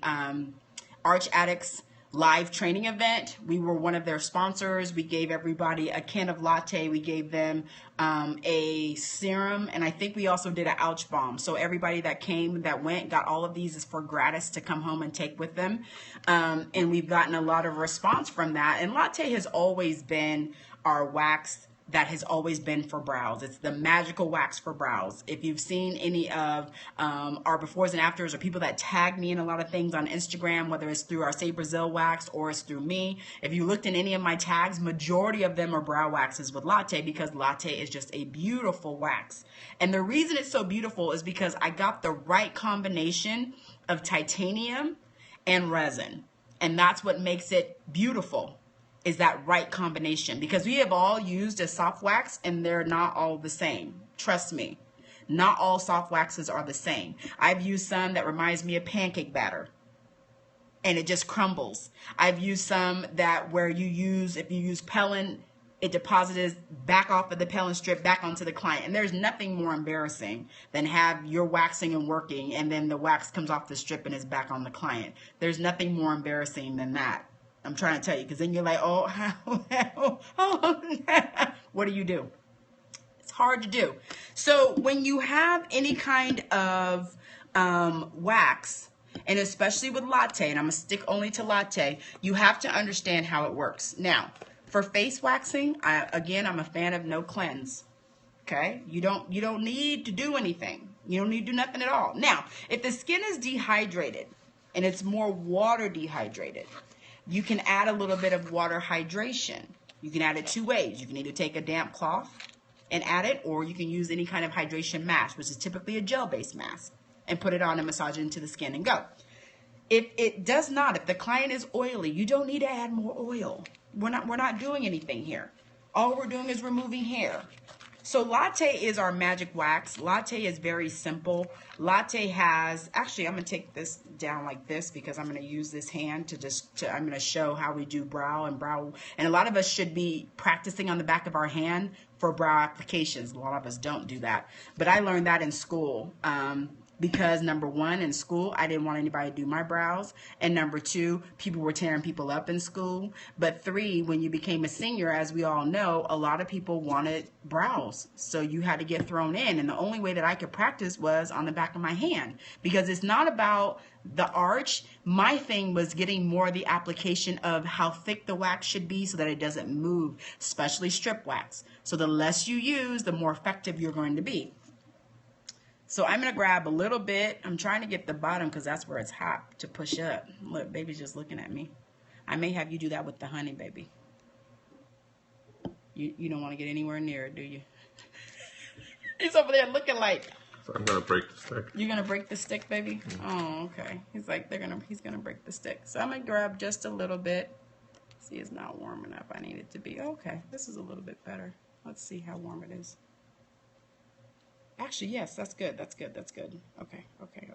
S1: Arch Addicts live training event. We were one of their sponsors. We gave everybody a can of latte. We gave them a serum, and I think we also did an ouch balm. So everybody that went, got all of these is for gratis to come home and take with them. And we've gotten a lot of response from that. And latte has always been our wax that has always been for brows. It's the magical wax for brows. If you've seen any of our befores and afters, or people that tag me in a lot of things on Instagram, whether it's through our Say Brazil wax or it's through me, if you looked in any of my tags, majority of them are brow waxes with Latte, because Latte is just a beautiful wax. And the reason it's so beautiful is because I got the right combination of titanium and resin. And that's what makes it beautiful, is that right combination, because we have all used a soft wax and they're not all the same. Trust me, not all soft waxes are the same. I've used some that reminds me of pancake batter and it just crumbles. I've used some that where if you use Pellin, it deposits back off of the Pellin strip back onto the client. And there's nothing more embarrassing than have your waxing and working and then the wax comes off the strip and is back on the client. There's nothing more embarrassing than that. I'm trying to tell you, because then you're like, oh, what do? It's hard to do. So when you have any kind of wax, and especially with Latte, and I'm going to stick only to Latte, you have to understand how it works. Now, for face waxing, I'm a fan of no cleanse. Okay? You don't need to do anything. You don't need to do nothing at all. Now, if the skin is dehydrated, and it's more water dehydrated, you can add a little bit of water hydration. You can add it two ways. You can either take a damp cloth and add it, or you can use any kind of hydration mask, which is typically a gel-based mask, and put it on and massage it into the skin and go. If it does not, if the client is oily, you don't need to add more oil. We're not doing anything here. All we're doing is removing hair. So Latte is our magic wax. Latte is very simple. Latte has, actually I'm going to take this down like this because I'm going to use this hand I'm going to show how we do brow. And a lot of us should be practicing on the back of our hand for brow applications. A lot of us don't do that. But I learned that in school. Because number one, in school, I didn't want anybody to do my brows. And number two, people were tearing people up in school. But three, when you became a senior, as we all know, a lot of people wanted brows. So you had to get thrown in. And the only way that I could practice was on the back of my hand. Because it's not about the arch. My thing was getting more of the application of how thick the wax should be so that it doesn't move, especially strip wax. So the less you use, the more effective you're going to be. So I'm going to grab a little bit. I'm trying to get the bottom because that's where it's hot to push up. Look, baby's just looking at me. I may have you do that with the honey, baby. You don't want to get anywhere near it, do you? He's over there looking like...
S2: So I'm going to break the stick.
S1: You're going to break the stick, baby? Mm-hmm. Oh, okay. He's like, he's going to break the stick. So I'm going to grab just a little bit. See, it's not warm enough. I need it to be. Okay, this is a little bit better. Let's see how warm it is. Actually, yes, that's good. That's good. That's good. Okay. Okay.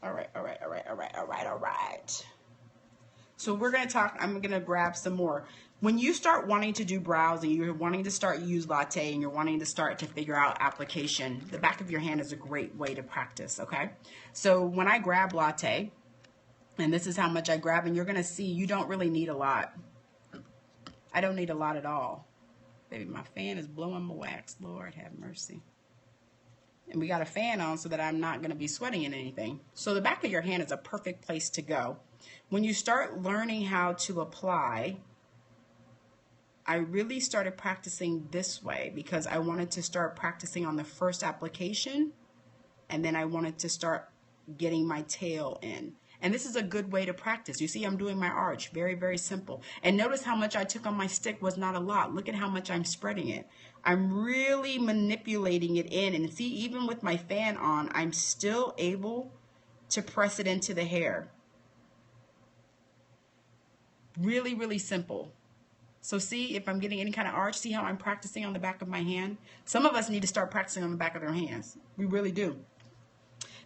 S1: All right. So we're going to talk, I'm going to grab some more. When you start wanting to do brows and you're wanting to start use Latte and you're wanting to start to figure out application, the back of your hand is a great way to practice, okay? So when I grab Latte, and this is how much I grab, and you're going to see you don't really need a lot. I don't need a lot at all. Baby, my fan is blowing my wax. Lord have mercy. And we got a fan on so that I'm not going to be sweating in anything. So the back of your hand is a perfect place to go. When you start learning how to apply, I really started practicing this way because I wanted to start practicing on the first application, and then I wanted to start getting my tail in. And this is a good way to practice. You see, I'm doing my arch. Very, very simple. And notice how much I took on my stick was not a lot. Look at how much I'm spreading it. I'm really manipulating it in. And see, even with my fan on, I'm still able to press it into the hair. Really, really simple. So see, if I'm getting any kind of arch, see how I'm practicing on the back of my hand? Some of us need to start practicing on the back of their hands. We really do.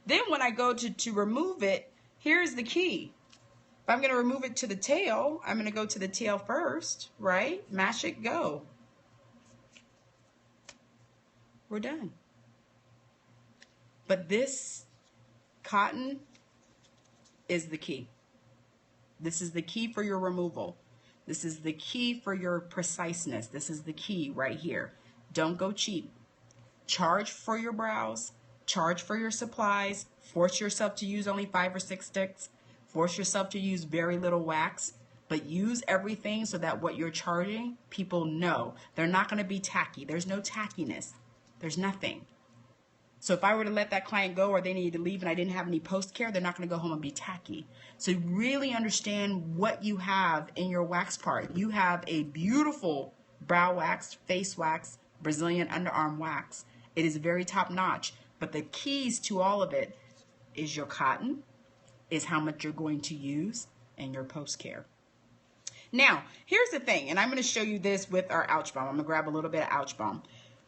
S1: Then when I go to remove it, here's the key. If I'm going to remove it to the tail, I'm going to go to the tail first, right? Mash it, go. We're done. But this cotton is the key. This is the key for your removal. This is the key for your preciseness. This is the key right here. Don't go cheap. Charge for your brows. Charge for your supplies. Force yourself to use only 5 or 6 sticks. Force yourself to use very little wax, but but use everything so that what you're charging, people know. They're not going to be tacky. There's no tackiness. There's nothing. So if I were to let that client go or they needed to leave and I didn't have any post-care, they're not going to go home and be tacky. So really understand what you have in your wax part. You have a beautiful brow wax, face wax, Brazilian underarm wax. It is very top notch, but the keys to all of it is your cotton, is how much you're going to use, and your post-care. Now, here's the thing, and I'm going to show you this with our Ouch Balm. I'm going to grab a little bit of Ouch Balm.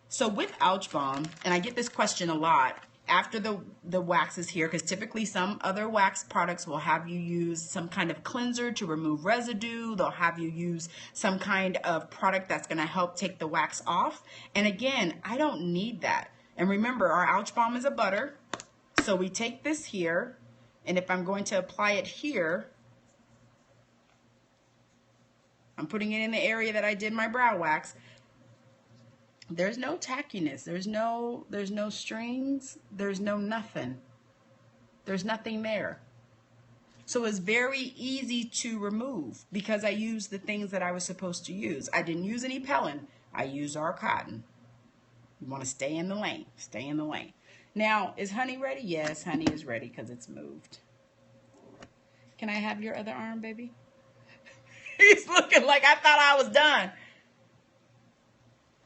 S1: So with Ouch Balm, and I get this question a lot after the wax is here, because typically some other wax products will have you use some kind of cleanser to remove residue. They'll have you use some kind of product that's going to help take the wax off. And again, I don't need that. And remember, our Ouch Balm is a butter. So we take this here, and if I'm going to apply it here, I'm putting it in the area that I did my brow wax. There's no tackiness. There's no strings. There's no nothing. There's nothing there. So it's very easy to remove because I used the things that I was supposed to use. I didn't use any Pellin. I used our cotton. You want to stay in the lane. Stay in the lane. Now, is Honey ready? Yes, Honey is ready because it's moved. Can I have your other arm, baby? He's looking like I thought I was done.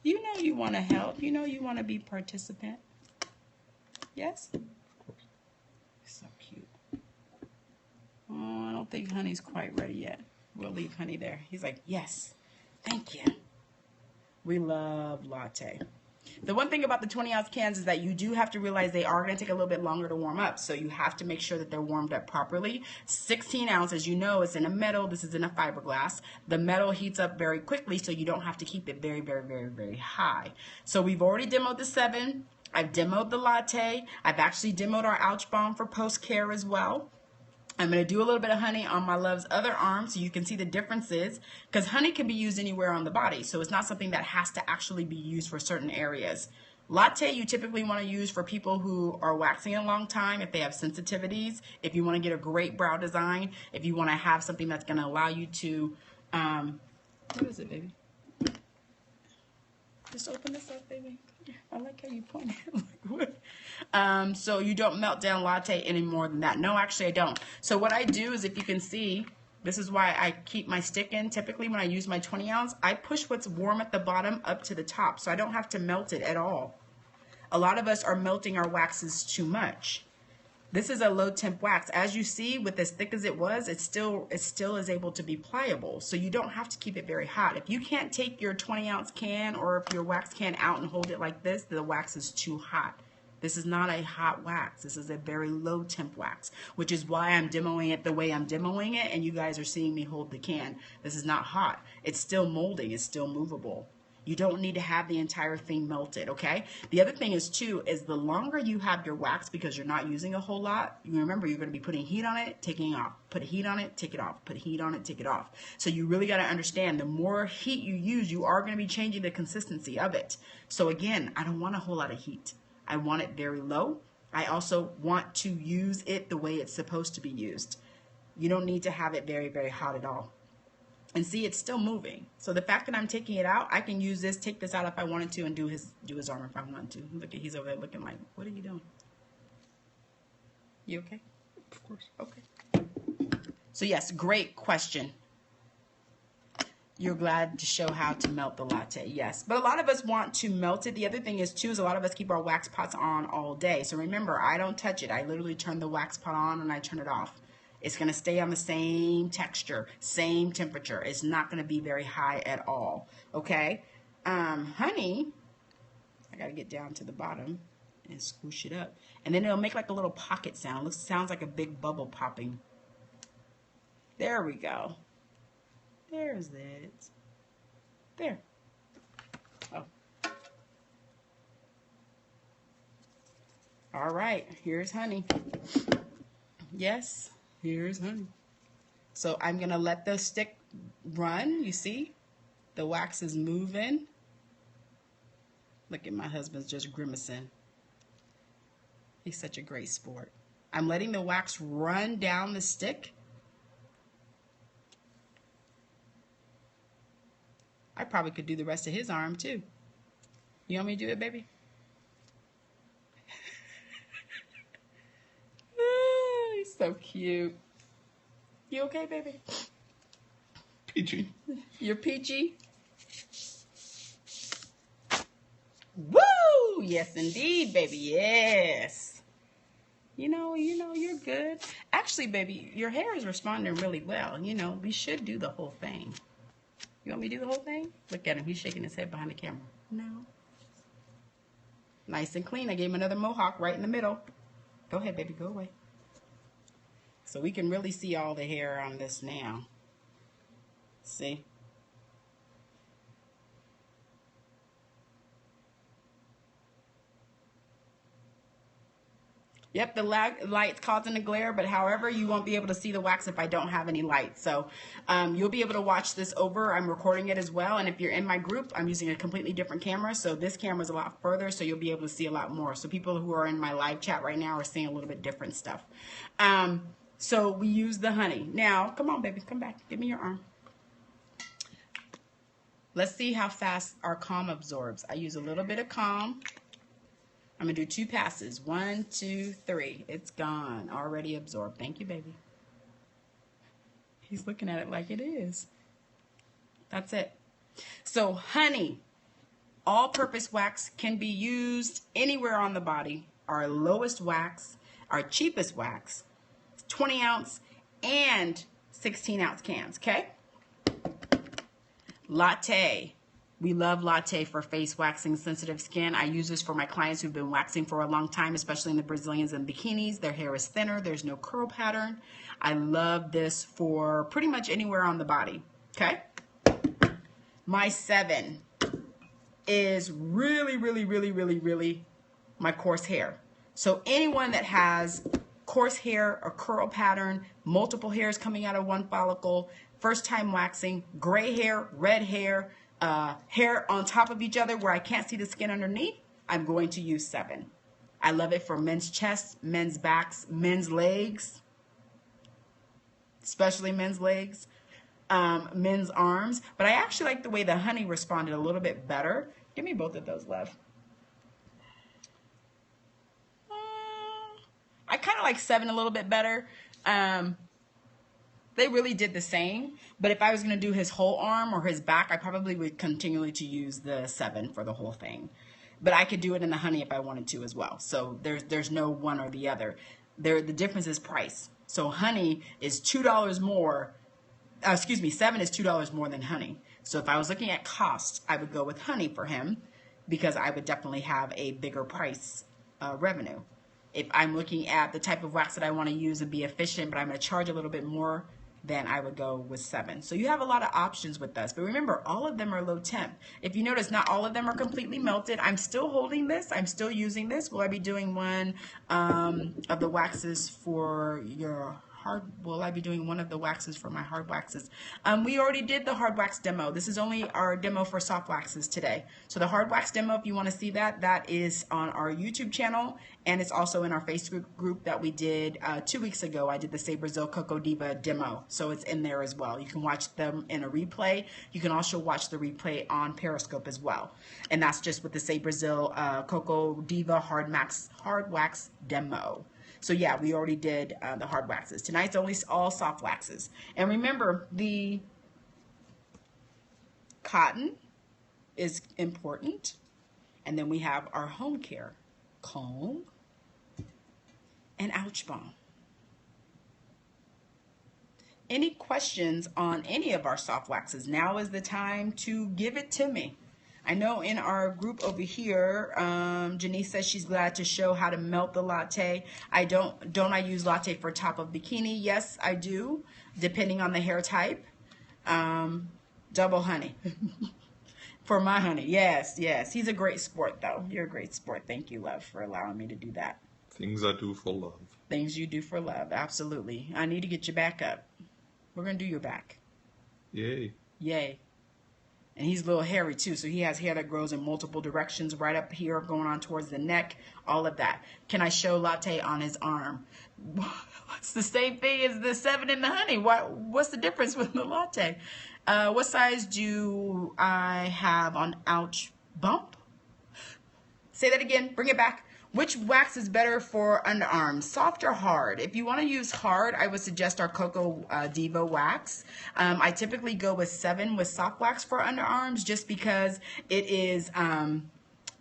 S1: You know you want to help. You know you want to be participant. Yes? So cute. Oh, I don't think Honey's quite ready yet. We'll leave Honey there. He's like, yes. Thank you. We love Latte. The one thing about the 20-ounce cans is that you do have to realize they are going to take a little bit longer to warm up. So you have to make sure that they're warmed up properly. 16 ounce, as you know, it's in a metal. This is in a fiberglass. The metal heats up very quickly, so you don't have to keep it very, very, very, very high. So we've already demoed the 7. I've demoed the Latte. I've actually demoed our Ouch Balm for post-care as well. I'm going to do a little bit of Honey on my love's other arm so you can see the differences, because Honey can be used anywhere on the body, so it's not something that has to actually be used for certain areas. Latte you typically want to use for people who are waxing a long time, if they have sensitivities, if you want to get a great brow design, if you want to have something that's going to allow you to, what is it, baby? Just open this up, baby. I like how you point it. So you don't melt down Latte any more than that. No, actually I don't. So what I do is, if you can see, this is why I keep my stick in. Typically when I use my 20 ounce, I push what's warm at the bottom up to the top, so I don't have to melt it at all. A lot of us are melting our waxes too much. This is a low temp wax. As you see, with as thick as it was, it still is able to be pliable. So you don't have to keep it very hot. If you can't take your 20-ounce can or if your wax can out and hold it like this, the wax is too hot. This is not a hot wax. This is a very low temp wax, which is why I'm demoing it the way I'm demoing it, and you guys are seeing me hold the can. This is not hot. It's still molding. It's still movable. You don't need to have the entire thing melted, okay? The other thing is, too, is the longer you have your wax, because you're not using a whole lot, you remember you're going to be putting heat on it, taking it off. Put heat on it, take it off. Put heat on it, take it off. So you really got to understand, the more heat you use, you are going to be changing the consistency of it. So again, I don't want a whole lot of heat. I want it very low. I also want to use it the way it's supposed to be used. You don't need to have it very, very hot at all. And see, it's still moving. So the fact that I'm taking it out, I can use this, take this out if I wanted to, and do his arm if I wanted to. Look at, he's over there looking like, what are you doing? You okay?
S2: Of course.
S1: Okay. So yes, great question. You're glad to show how to melt the Latte. Yes, but a lot of us want to melt it. The other thing is, too, is a lot of us keep our wax pots on all day. So remember, I don't touch it. I literally turn the wax pot on and I turn it off. It's going to stay on the same texture, same temperature. It's not going to be very high at all, okay? Honey, I got to get down to the bottom and squish it up. And then it'll make like a little pocket sound. It sounds like a big bubble popping. There we go. There's it. There. Oh. All right, here's Honey. Yes. Here's Honey. So I'm going to let the stick run. You see? The wax is moving. Look at my husband's just grimacing. He's such a great sport. I'm letting the wax run down the stick. I probably could do the rest of his arm too. You want me to do it, baby? He's so cute. You okay, baby?
S2: Peachy.
S1: You're peachy? Woo! Yes, indeed, baby. Yes. You know, you're good. Actually, baby, your hair is responding really well. You know, we should do the whole thing. You want me to do the whole thing? Look at him. He's shaking his head behind the camera. No. Nice and clean. I gave him another mohawk right in the middle. Go ahead, baby. Go away. So we can really see all the hair on this now. See? Yep, the light's causing the glare, but however, you won't be able to see the wax if I don't have any light. So you'll be able to watch this over. I'm recording it as well. And if you're in my group, I'm using a completely different camera. So this camera is a lot further, so you'll be able to see a lot more. So people who are in my live chat right now are seeing a little bit different stuff. So we use the honey. Now, come on, baby. Come back. Give me your arm. Let's see how fast our calm absorbs. I use a little bit of calm. I'm going to do 2 passes. 1, 2, 3. It's gone. Already absorbed. Thank you, baby. He's looking at it like it is. That's it. So honey, all-purpose wax can be used anywhere on the body. Our lowest wax, our cheapest wax, 20 ounce and 16 ounce cans, okay? Latte. We love Latte for face waxing sensitive skin. I use this for my clients who've been waxing for a long time, especially in the Brazilians and bikinis. Their hair is thinner. There's no curl pattern. I love this for pretty much anywhere on the body. Okay. My 7 is really my coarse hair. So anyone that has coarse hair, a curl pattern, multiple hairs coming out of one follicle, first time waxing, gray hair, red hair, hair on top of each other where I can't see the skin underneath, I'm going to use 7. I love it for men's chests, men's backs, men's legs, especially men's legs, men's arms. But I actually like the way the honey responded a little bit better. Give me both of those, love. I kind of like 7 a little bit better. They really did the same, but if I was going to do his whole arm or his back, I probably would continually to use the 7 for the whole thing. But I could do it in the honey if I wanted to as well. So there's no one or the other. The difference is price. So honey is $2 more. 7 is $2 more than honey. So if I was looking at cost, I would go with honey for him because I would definitely have a bigger price revenue. If I'm looking at the type of wax that I want to use and be efficient, but I'm going to charge a little bit more, then I would go with 7. So you have a lot of options with us. But remember, all of them are low temp. If you notice, not all of them are completely melted. I'm still holding this. I'm still using this. Will I be doing one of the waxes for your hard? Will I be doing one of the waxes for my hard waxes? We already did the hard wax demo. This is only our demo for soft waxes today. So the hard wax demo, if you want to see that, that is on our YouTube channel. And it's also in our Facebook group that we did 2 weeks ago. I did the Say Brazil Coco Diva demo. So it's in there as well. You can watch them in a replay. You can also watch the replay on Periscope as well. And that's just with the Say Brazil Coco Diva hard wax demo. So yeah, we already did the hard waxes. Tonight's only all soft waxes. And remember, the cotton is important. And then we have our home care, comb and ouch balm. Any questions on any of our soft waxes? Now is the time to give it to me. I know in our group over here, Janice says she's glad to show how to melt the latte. Don't I use latte for top of bikini? Yes, I do, depending on the hair type. Double honey. For my honey, yes. He's a great sport, though. You're a great sport. Thank you, love, for allowing me to do that.
S2: Things I do for love.
S1: Things you do for love, absolutely. I need to get your back up. We're going to do your back.
S2: Yay.
S1: Yay. And he's a little hairy too, so he has hair that grows in multiple directions, right up here, going on towards the neck, all of that. Can I show Latte on his arm? It's the same thing as the 7 and the Honey. What's the difference with the Latte? What size do I have on Ouch Bump? Say that again, bring it back. Which wax is better for underarms, soft or hard? If you want to use hard, I would suggest our Coco Diva Wax. I typically go with 7 with soft wax for underarms just because it is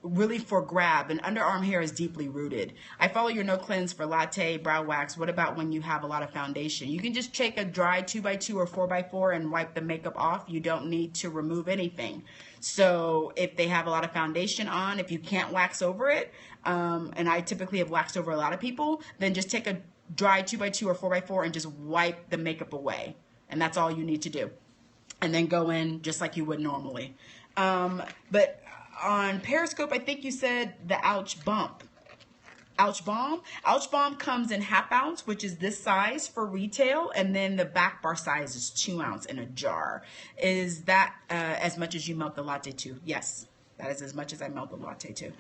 S1: really for grab, and underarm hair is deeply rooted. I follow your no cleanse for Latte brow wax. What about when you have a lot of foundation? You can just take a dry 2x2 or 4x4 and wipe the makeup off. You don't need to remove anything. So if they have a lot of foundation on, if you can't wax over it, and I typically have waxed over a lot of people, then just take a dry 2x2 or 4x4 and just wipe the makeup away. And that's all you need to do. And then go in just like you would normally. But on Periscope, I think you said the Ouch Bump. Ouch Balm. Ouch Balm comes in 1/2 ounce, which is this size for retail, and then the back bar size is 2 ounce in a jar. Is that as much as you melt the latte too? Yes, that is as much as I melt the latte too.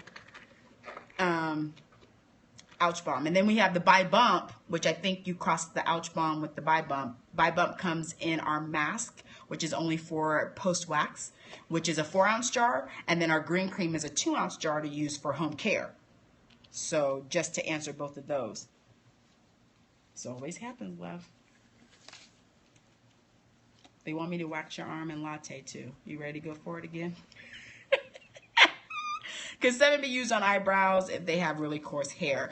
S1: Ouch Balm. And then we have the Bi Bump, which I think you crossed the Ouch Balm with the Bi Bump. Bi Bump comes in our mask, which is only for post wax, which is a 4 ounce jar. And then our green cream is a 2 ounce jar to use for home care. So just to answer both of those. This always happens, love. They want me to wax your arm in Latte too. You ready to go for it again? Can 7 be used on eyebrows if they have really coarse hair?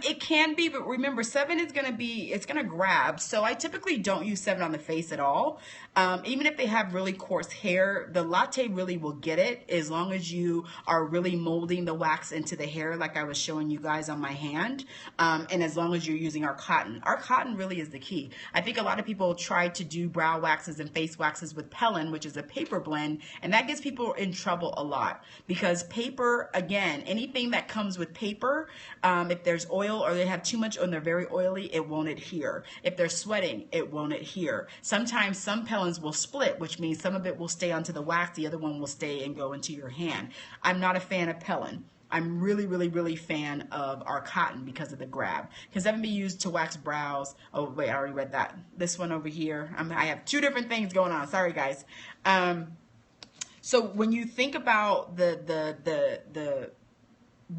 S1: It can be, but remember 7 is going to be, it's going to grab. So I typically don't use 7 on the face at all. Even if they have really coarse hair, the Latte really will get it as long as you are really molding the wax into the hair like I was showing you guys on my hand. And as long as you're using our cotton. Our cotton really is the key. I think a lot of people try to do brow waxes and face waxes with Pellin, which is a paper blend, and that gets people in trouble a lot because paper, again, anything that comes with paper, if there's oil or they have too much and they're very oily, it won't adhere. If they're sweating, it won't adhere. Sometimes some Pellins will split, which means some of it will stay onto the wax, the other one will stay and go into your hand. I'm not a fan of Pellin. I'm really fan of our cotton because of the grab. Can 7 be used to wax brows? Oh wait, I already read that. This one over here. I have 2 different things going on. Sorry guys. So when you think about the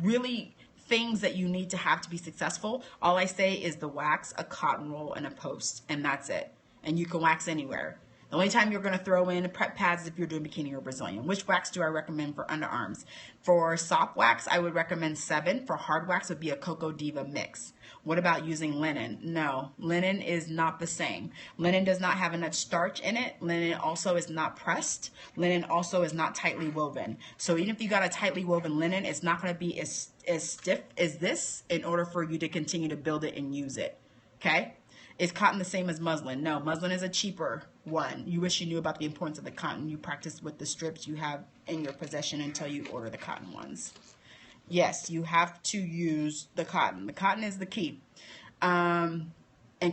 S1: really things that you need to have to be successful, all I say is the wax, a cotton roll, and a post, and that's it. And you can wax anywhere. The only time you're going to throw in prep pads is if you're doing bikini or Brazilian. Which wax do I recommend for underarms? For soft wax, I would recommend 7. For hard wax, would be a Coco Diva mix. What about using linen? No, linen is not the same. Linen does not have enough starch in it. Linen also is not pressed. Linen also is not tightly woven. So even if you got a tightly woven linen, it's not going to be as stiff as this in order for you to continue to build it and use it. Okay? Is cotton the same as muslin? No, muslin is a cheaper one. You wish you knew about the importance of the cotton. You practice with the strips you have in your possession until you order the cotton ones. Yes, you have to use the cotton. The cotton is the key. And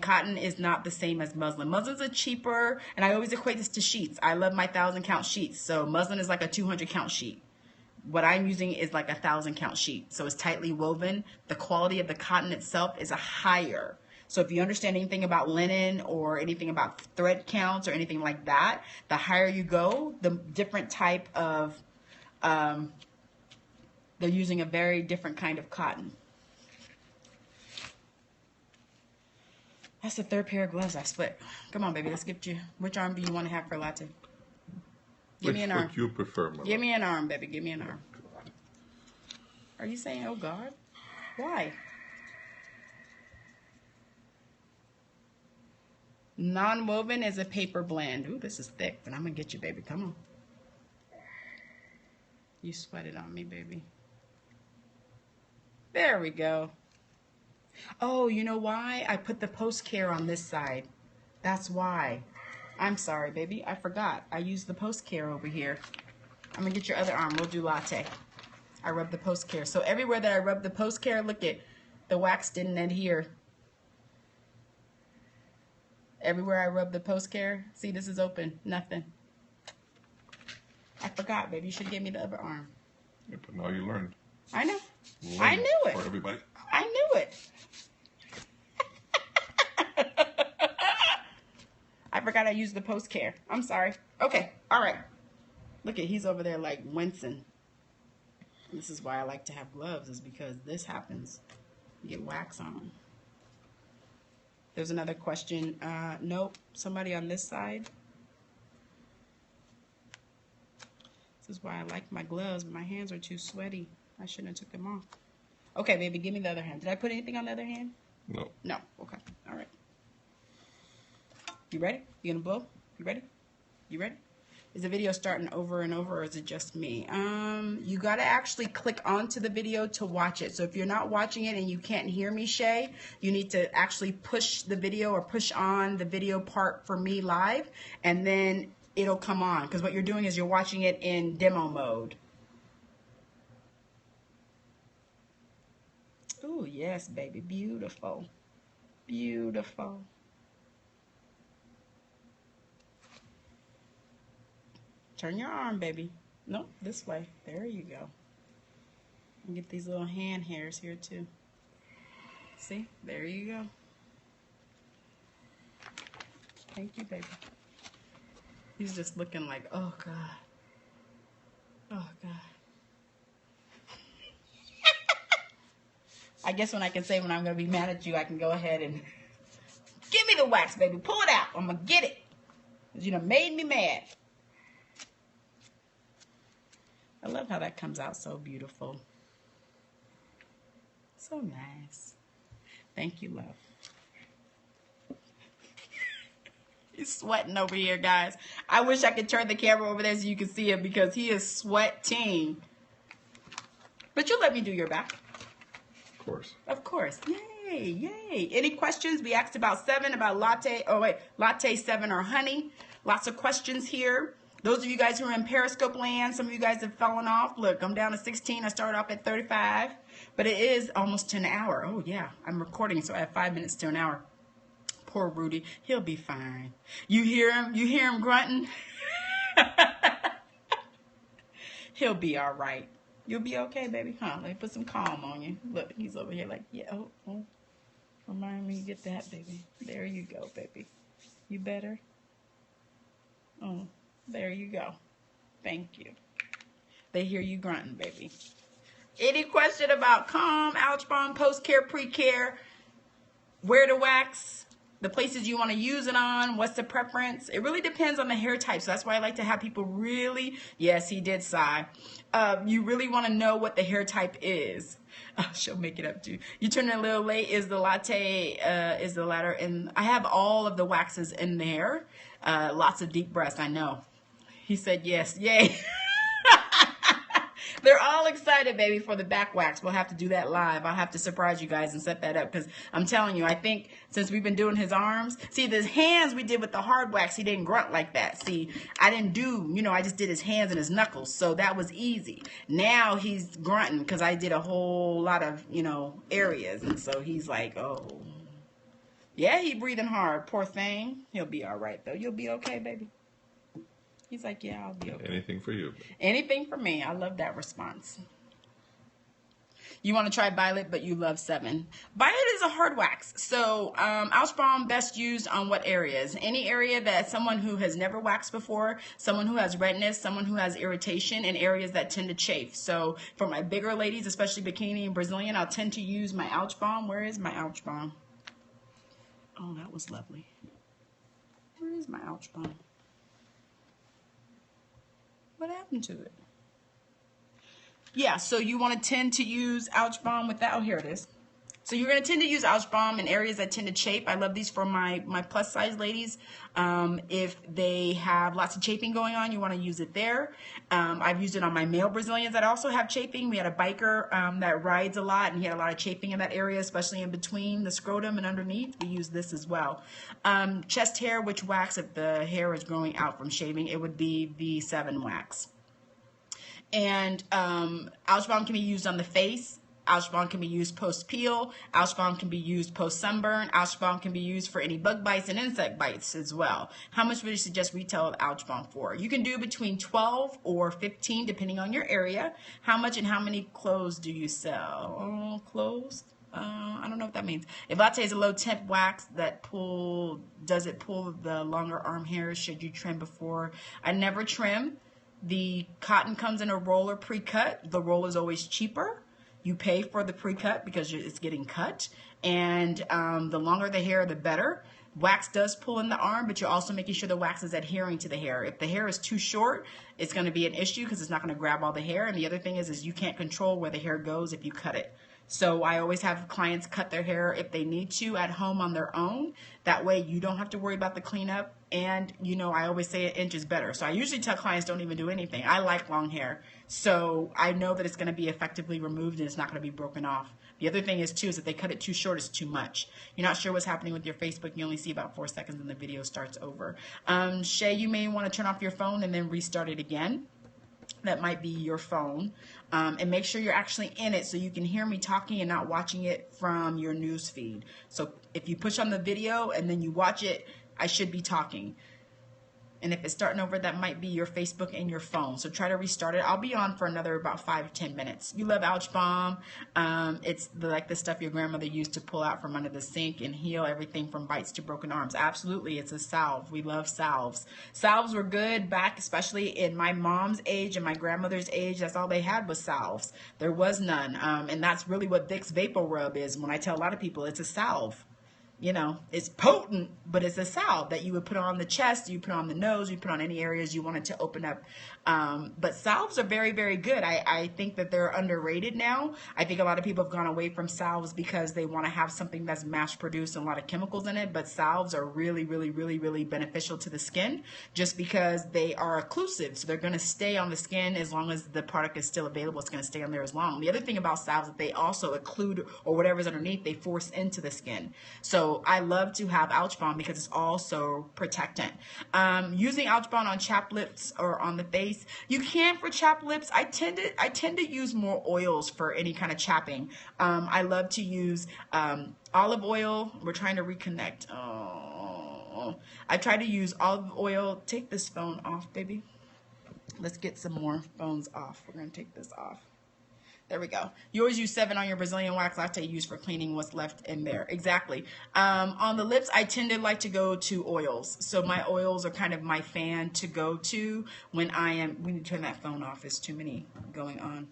S1: cotton is not the same as muslin. Muslin's a cheaper, and I always equate this to sheets. I love my 1,000 count sheets. So muslin is like a 200 count sheet. What I'm using is like a 1,000 count sheet. So it's tightly woven. The quality of the cotton itself is a higher. So if you understand anything about linen or anything about thread counts or anything like that, the higher you go, the different type of, they're using a very different kind of cotton. That's the 3rd pair of gloves I split. Come on, baby, let's get you. Which arm do you want to have for Latte? Give me an arm.
S2: What you prefer, Mama?
S1: Give me an arm, baby. Give me an arm. Are you saying, oh, God? Why? Non-woven is a paper blend. Ooh, this is thick, but I'm going to get you, baby. Come on. You sweated on me, baby. There we go. Oh, you know why? I put the Postcare on this side. That's why. I'm sorry, baby. I forgot. I used the Postcare over here. I'm going to get your other arm. We'll do Latte. I rub the Postcare. So everywhere that I rub the Postcare, look at the wax didn't adhere. Everywhere I rub the Postcare, see, this is open. Nothing. I forgot, baby. You should give me the other arm.
S2: Yeah, but now you learned.
S1: I know.
S2: Learn
S1: I knew it.
S2: For everybody.
S1: I knew it. I forgot I used the Postcare. I'm sorry. Okay. All right. Look at, he's over there like wincing. This is why I like to have gloves, is because this happens. You get wax on them. There's another question. Nope. Somebody on this side. This is why I like my gloves, but my hands are too sweaty. I shouldn't have took them off. Okay, baby, give me the other hand. Did I put anything on the other hand?
S2: No.
S1: No. Okay. All right. You ready? You gonna blow? You ready? You ready? Is the video starting over and over, or is it just me? You gotta actually click onto the video to watch it. So if you're not watching it and you can't hear me, Shay, you need to actually push the video or push on the video part for me live, and then it'll come on. Because what you're doing is you're watching it in demo mode. Oh, yes, baby. Beautiful. Beautiful. Turn your arm, baby. Nope, this way. There you go. And get these little hand hairs here, too. See? There you go. Thank you, baby. He's just looking like, oh, God. Oh, God. I guess when I can say when I'm going to be mad at you, I can go ahead and give me the wax, baby. Pull it out. I'm going to get it. Because you done made me mad. I love how that comes out so beautiful. So nice. Thank you, love. He's sweating over here, guys. I wish I could turn the camera over there so you can see him, because he is sweating. But you let me do your back.
S2: Of course.
S1: Of course. Yay, yay. Any questions? We asked about 7, about latte. Oh, wait. Latte, 7, or honey. Lots of questions here. Those of you guys who are in Periscope land, some of you guys have fallen off. Look, I'm down to 16. I started off at 35. But it is almost to an hour. Oh, yeah. I'm recording, so I have 5 minutes to an hour. Poor Rudy. He'll be fine. You hear him? You hear him grunting? He'll be all right. You'll be okay, baby. Huh? Let me put some calm on you. Look, he's over here like, yeah, oh. Remind me to get that, baby. There you go, baby. You better? Oh, there you go. Thank you. They hear you grunting, baby. Any question about Calm, Ouch Balm, Postcare, Pre-Care, where to wax, the places you want to use it on, what's the preference? It really depends on the hair type. So that's why I like to have people really, yes, he did sigh. You really want to know what the hair type is. She'll make it up too. You turn in a little late. Is the latte, is the latter. And I have all of the waxes in there. Lots of deep breaths, I know. He said yes. Yay. They're all excited, baby, for the back wax. We'll have to do that live. I'll have to surprise you guys and set that up, because I'm telling you, I think since we've been doing his arms, see, the hands we did with the hard wax, he didn't grunt like that. See, I didn't do, I just did his hands and his knuckles, so that was easy. Now he's grunting because I did a whole lot of, areas, and so he's like, oh. Yeah, he breathing hard. Poor thing. He'll be all right, though. You'll be okay, baby. He's like, yeah, I'll be okay.
S2: Anything for you.
S1: Anything for me. I love that response. You want to try Violet, but you love 7. Violet is a hard wax. So Ouch Balm best used on what areas? Any area that someone who has never waxed before, someone who has redness, someone who has irritation, and areas that tend to chafe. So for my bigger ladies, especially bikini and Brazilian, I'll tend to use my Ouch Balm. Where is my Ouch Balm? Oh, that was lovely. Where is my Ouch Balm? What happened to it? Yeah, so you want to tend to use Ouch Balm without, here it is. So you're going to tend to use Ouch Balm in areas that tend to chafe. I love these for my plus size ladies. If they have lots of chafing going on, you want to use it there. I've used it on my male Brazilians that also have chafing. We had a biker that rides a lot, and he had a lot of chafing in that area, especially in between the scrotum and underneath. We use this as well. Chest hair, which wax, if the hair is growing out from shaving, it would be the 7 wax. And Ouch Balm can be used on the face. Ouch Balm can be used post-peel. Ouch Balm can be used post-sunburn. Ouch Balm can be used for any bug bites and insect bites as well. How much would you suggest retail of Ouch Balm for? You can do between 12 or 15 depending on your area. How much and how many clothes do you sell? Clothes? I don't know what that means. If Latte is a low temp wax that does it pull the longer arm hairs? Should you trim before? I never trim. The cotton comes in a roller pre-cut. The roll is always cheaper. You pay for the pre-cut because it's getting cut. And the longer the hair, the better. Wax does pull in the arm, but you're also making sure the wax is adhering to the hair. If the hair is too short, it's going to be an issue because it's not going to grab all the hair. And the other thing is you can't control where the hair goes if you cut it. So I always have clients cut their hair if they need to at home on their own. That way you don't have to worry about the cleanup. And, you know, I always say an inch is better. So I usually tell clients don't even do anything. I like long hair. So I know that it's going to be effectively removed and it's not going to be broken off. The other thing is, too, is if they cut it too short, it's too much. You're not sure what's happening with your Facebook. You only see about 4 seconds and the video starts over. Shay, you may want to turn off your phone and then restart it again. That might be your phone. And make sure you're actually in it so you can hear me talking and not watching it from your news feed. So if you push on the video and then you watch it, I should be talking. And if it's starting over, that might be your Facebook and your phone. So try to restart it. I'll be on for another about 5 to 10 minutes. You love Ouch Balm. It's like the stuff your grandmother used to pull out from under the sink and heal everything from bites to broken arms. Absolutely. It's a salve. We love salves. Salves were good back, especially in my mom's age and my grandmother's age. That's all they had was salves. There was none. And that's really what Vicks Vapor Rub is. When I tell a lot of people, it's a salve. You know, it's potent, but it's a salve that you would put on the chest, you put on the nose, you put on any areas you wanted to open up. But salves are very, very good. I think that they're underrated now. I think a lot of people have gone away from salves because they want to have something that's mass produced and a lot of chemicals in it. But salves are really, really, really, really beneficial to the skin just because they are occlusive. So they're going to stay on the skin as long as the product is still available. It's going to stay on there as long. The other thing about salves is that they also occlude or whatever's underneath, they force into the skin. So I love to have Ouch Balm because it's also protectant. Using Ouch Balm on chapped lips or on the face, you can for chapped lips. I tend to use more oils for any kind of chapping. I love to use olive oil. We're trying to reconnect. Oh, I try to use olive oil. Take this phone off, baby. Let's get some more phones off. We're gonna take this off. There we go. You always use 7 on your Brazilian wax latte used for cleaning what's left in there. Exactly. On the lips, I tend to like to go to oils. So my oils are kind of my fan to go to when I am, we need to turn that phone off. There's too many going on.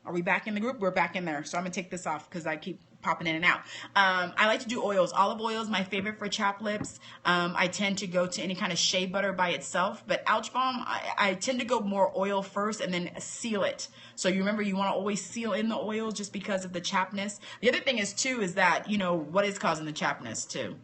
S1: Are we back in the group? We're back in there. So I'm going to take this off because I keep popping in and out. I like to do oils. Olive oil is my favorite for chapped lips. I tend to go to any kind of shea butter by itself, but Ouch Balm, I tend to go more oil first and then seal it. So you remember you want to always seal in the oil just because of the chappedness. The other thing is too is that, you know, what is causing the chappedness too.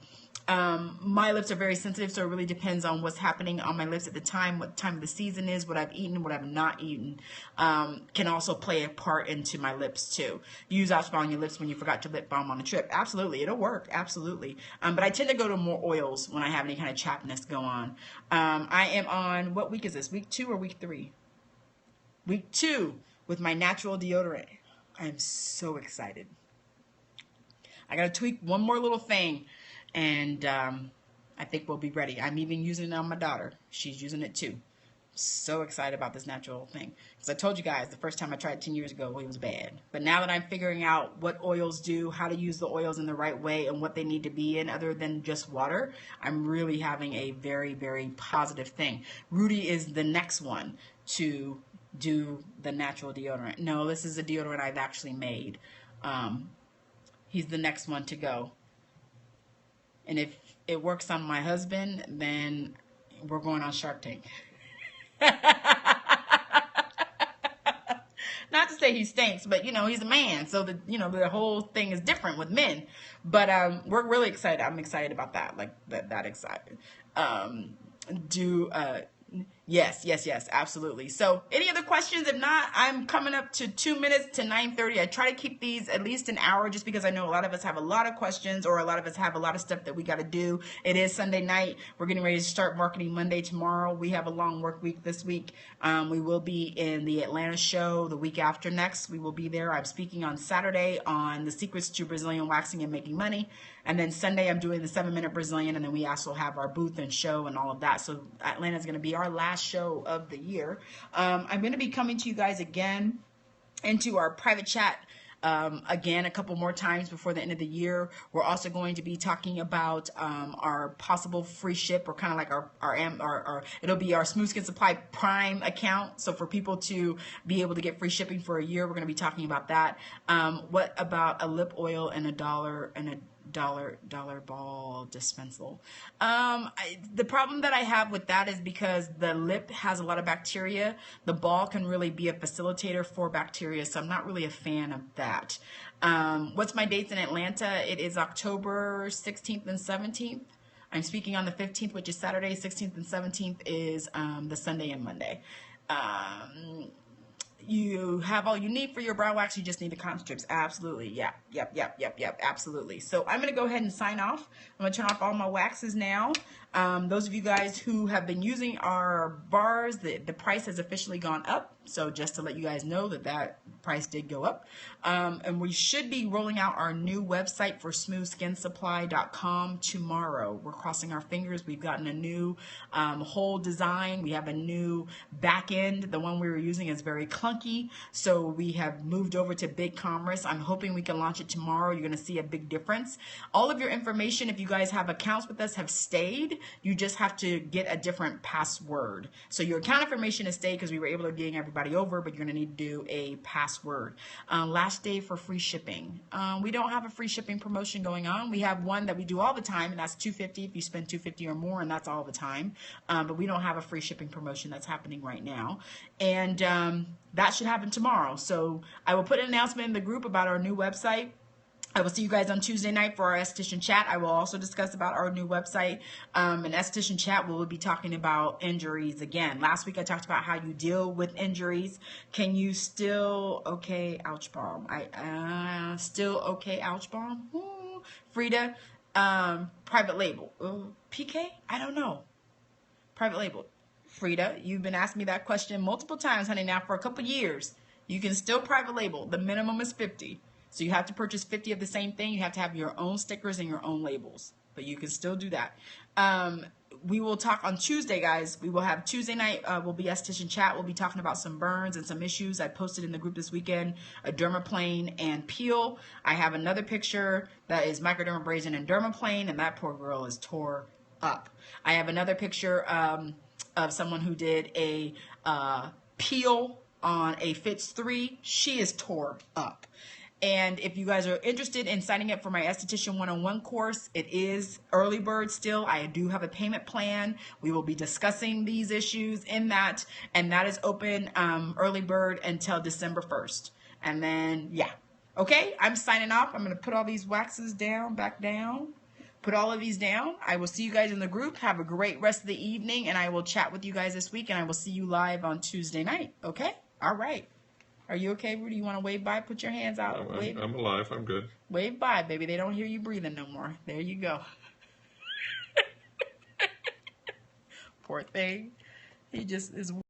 S1: My lips are very sensitive, so it really depends on what's happening on my lips at the time, what time of the season is, what I've eaten, what I've not eaten, can also play a part into my lips too. Use Ouch Balm on your lips when you forgot your lip balm on a trip. Absolutely, it'll work, absolutely. But I tend to go to more oils when I have any kind of chappedness go on. I am on, what week is this, week 2 or week 3? Week 2 with my natural deodorant. I am so excited. I gotta tweak one more little thing. And I think we'll be ready. I'm even using it on my daughter. She's using it too. So excited about this natural thing. Because I told you guys the first time I tried it 10 years ago, it was bad. But now that I'm figuring out what oils do, how to use the oils in the right way, and what they need to be in other than just water, I'm really having a very, very positive thing. Rudy is the next one to do the natural deodorant. No, this is a deodorant I've actually made. He's the next one to go. And if it works on my husband, then we're going on Shark Tank. Not to say he stinks, but, you know, he's a man. So, the whole thing is different with men. But we're really excited. I'm excited about that, like that excited. Yes, yes, yes, absolutely. So any other questions? If not, I'm coming up to 2 minutes to 9:30. I try to keep these at least an hour just because I know a lot of us have a lot of questions, or a lot of us have a lot of stuff that we got to do. It is Sunday night. We're getting ready to start marketing Monday tomorrow. We have a long work week this week. We will be in the Atlanta show the week after next. We will be there. I'm speaking on Saturday on the secrets to Brazilian waxing and making money. And then Sunday, I'm doing the 7-minute Brazilian, and then we also have our booth and show and all of that. So Atlanta is going to be our last show of the year. I'm going to be coming to you guys again into our private chat again a couple more times before the end of the year. We're also going to be talking about our possible free ship, or kind of like our it'll be our Smooth Skin Supply Prime account. So for people to be able to get free shipping for a year, we're going to be talking about that. What about a lip oil and a dollar ball dispensal? The problem that I have with that is because the lip has a lot of bacteria. The ball can really be a facilitator for bacteria, so I'm not really a fan of that. What's my dates in Atlanta? It is October 16th and 17th. I'm speaking on the 15th, which is Saturday. 16th and 17th is the Sunday and Monday. You have all you need for your brow wax. You just need the cotton strips. Absolutely. Yeah. Yep. Absolutely. So I'm going to go ahead and sign off. I'm going to turn off all my waxes now. Those of you guys who have been using our bars, the price has officially gone up. So just to let you guys know that price did go up. And we should be rolling out our new website for smoothskinsupply.com tomorrow. We're crossing our fingers. We've gotten a new whole design. We have a new back end. The one we were using is very clunky. So we have moved over to BigCommerce. I'm hoping we can launch it tomorrow. You're going to see a big difference. All of your information, if you guys have accounts with us, have stayed. You just have to get a different password. So your account information has stayed because we were able to gain everybody over, but you're going to need to do a password. Last day for free shipping. We don't have a free shipping promotion going on. We have one that we do all the time, and that's $250 if you spend $250 or more, and that's all the time. But we don't have a free shipping promotion that's happening right now. And that should happen tomorrow. So I will put an announcement in the group about our new website. I will see you guys on Tuesday night for our esthetician chat. I will also discuss about our new website. In esthetician chat, we'll be talking about injuries again. Last week, I talked about how you deal with injuries. Can you still okay ouch balm? Still okay ouch balm? Ooh. Frida, private label. PK? I don't know. Private label. Frida, you've been asking me that question multiple times, honey, now for a couple years. You can still private label. The minimum is 50. So you have to purchase 50 of the same thing. You have to have your own stickers and your own labels, but you can still do that. We will talk on Tuesday, guys. We will have Tuesday night, will be esthetician chat. We'll be talking about some burns and some issues I posted in the group this weekend, a dermaplane and peel. I have another picture that is microdermabrasion and dermaplane, and that poor girl is tore up. I have another picture of someone who did a peel on a Fits 3. She is tore up. And if you guys are interested in signing up for my Esthetician 101 course, it is early bird still. I do have a payment plan. We will be discussing these issues in that, and that is open early bird until December 1st. And then, yeah. Okay, I'm signing off. I'm going to put all these waxes down, back down. Put all of these down. I will see you guys in the group. Have a great rest of the evening, and I will chat with you guys this week, and I will see you live on Tuesday night. Okay? All right. Are you okay, Rudy? You want to wave bye? Put your hands out.
S2: I'm alive. I'm good.
S1: Wave bye, baby. They don't hear you breathing no more. There you go. Poor thing. He just is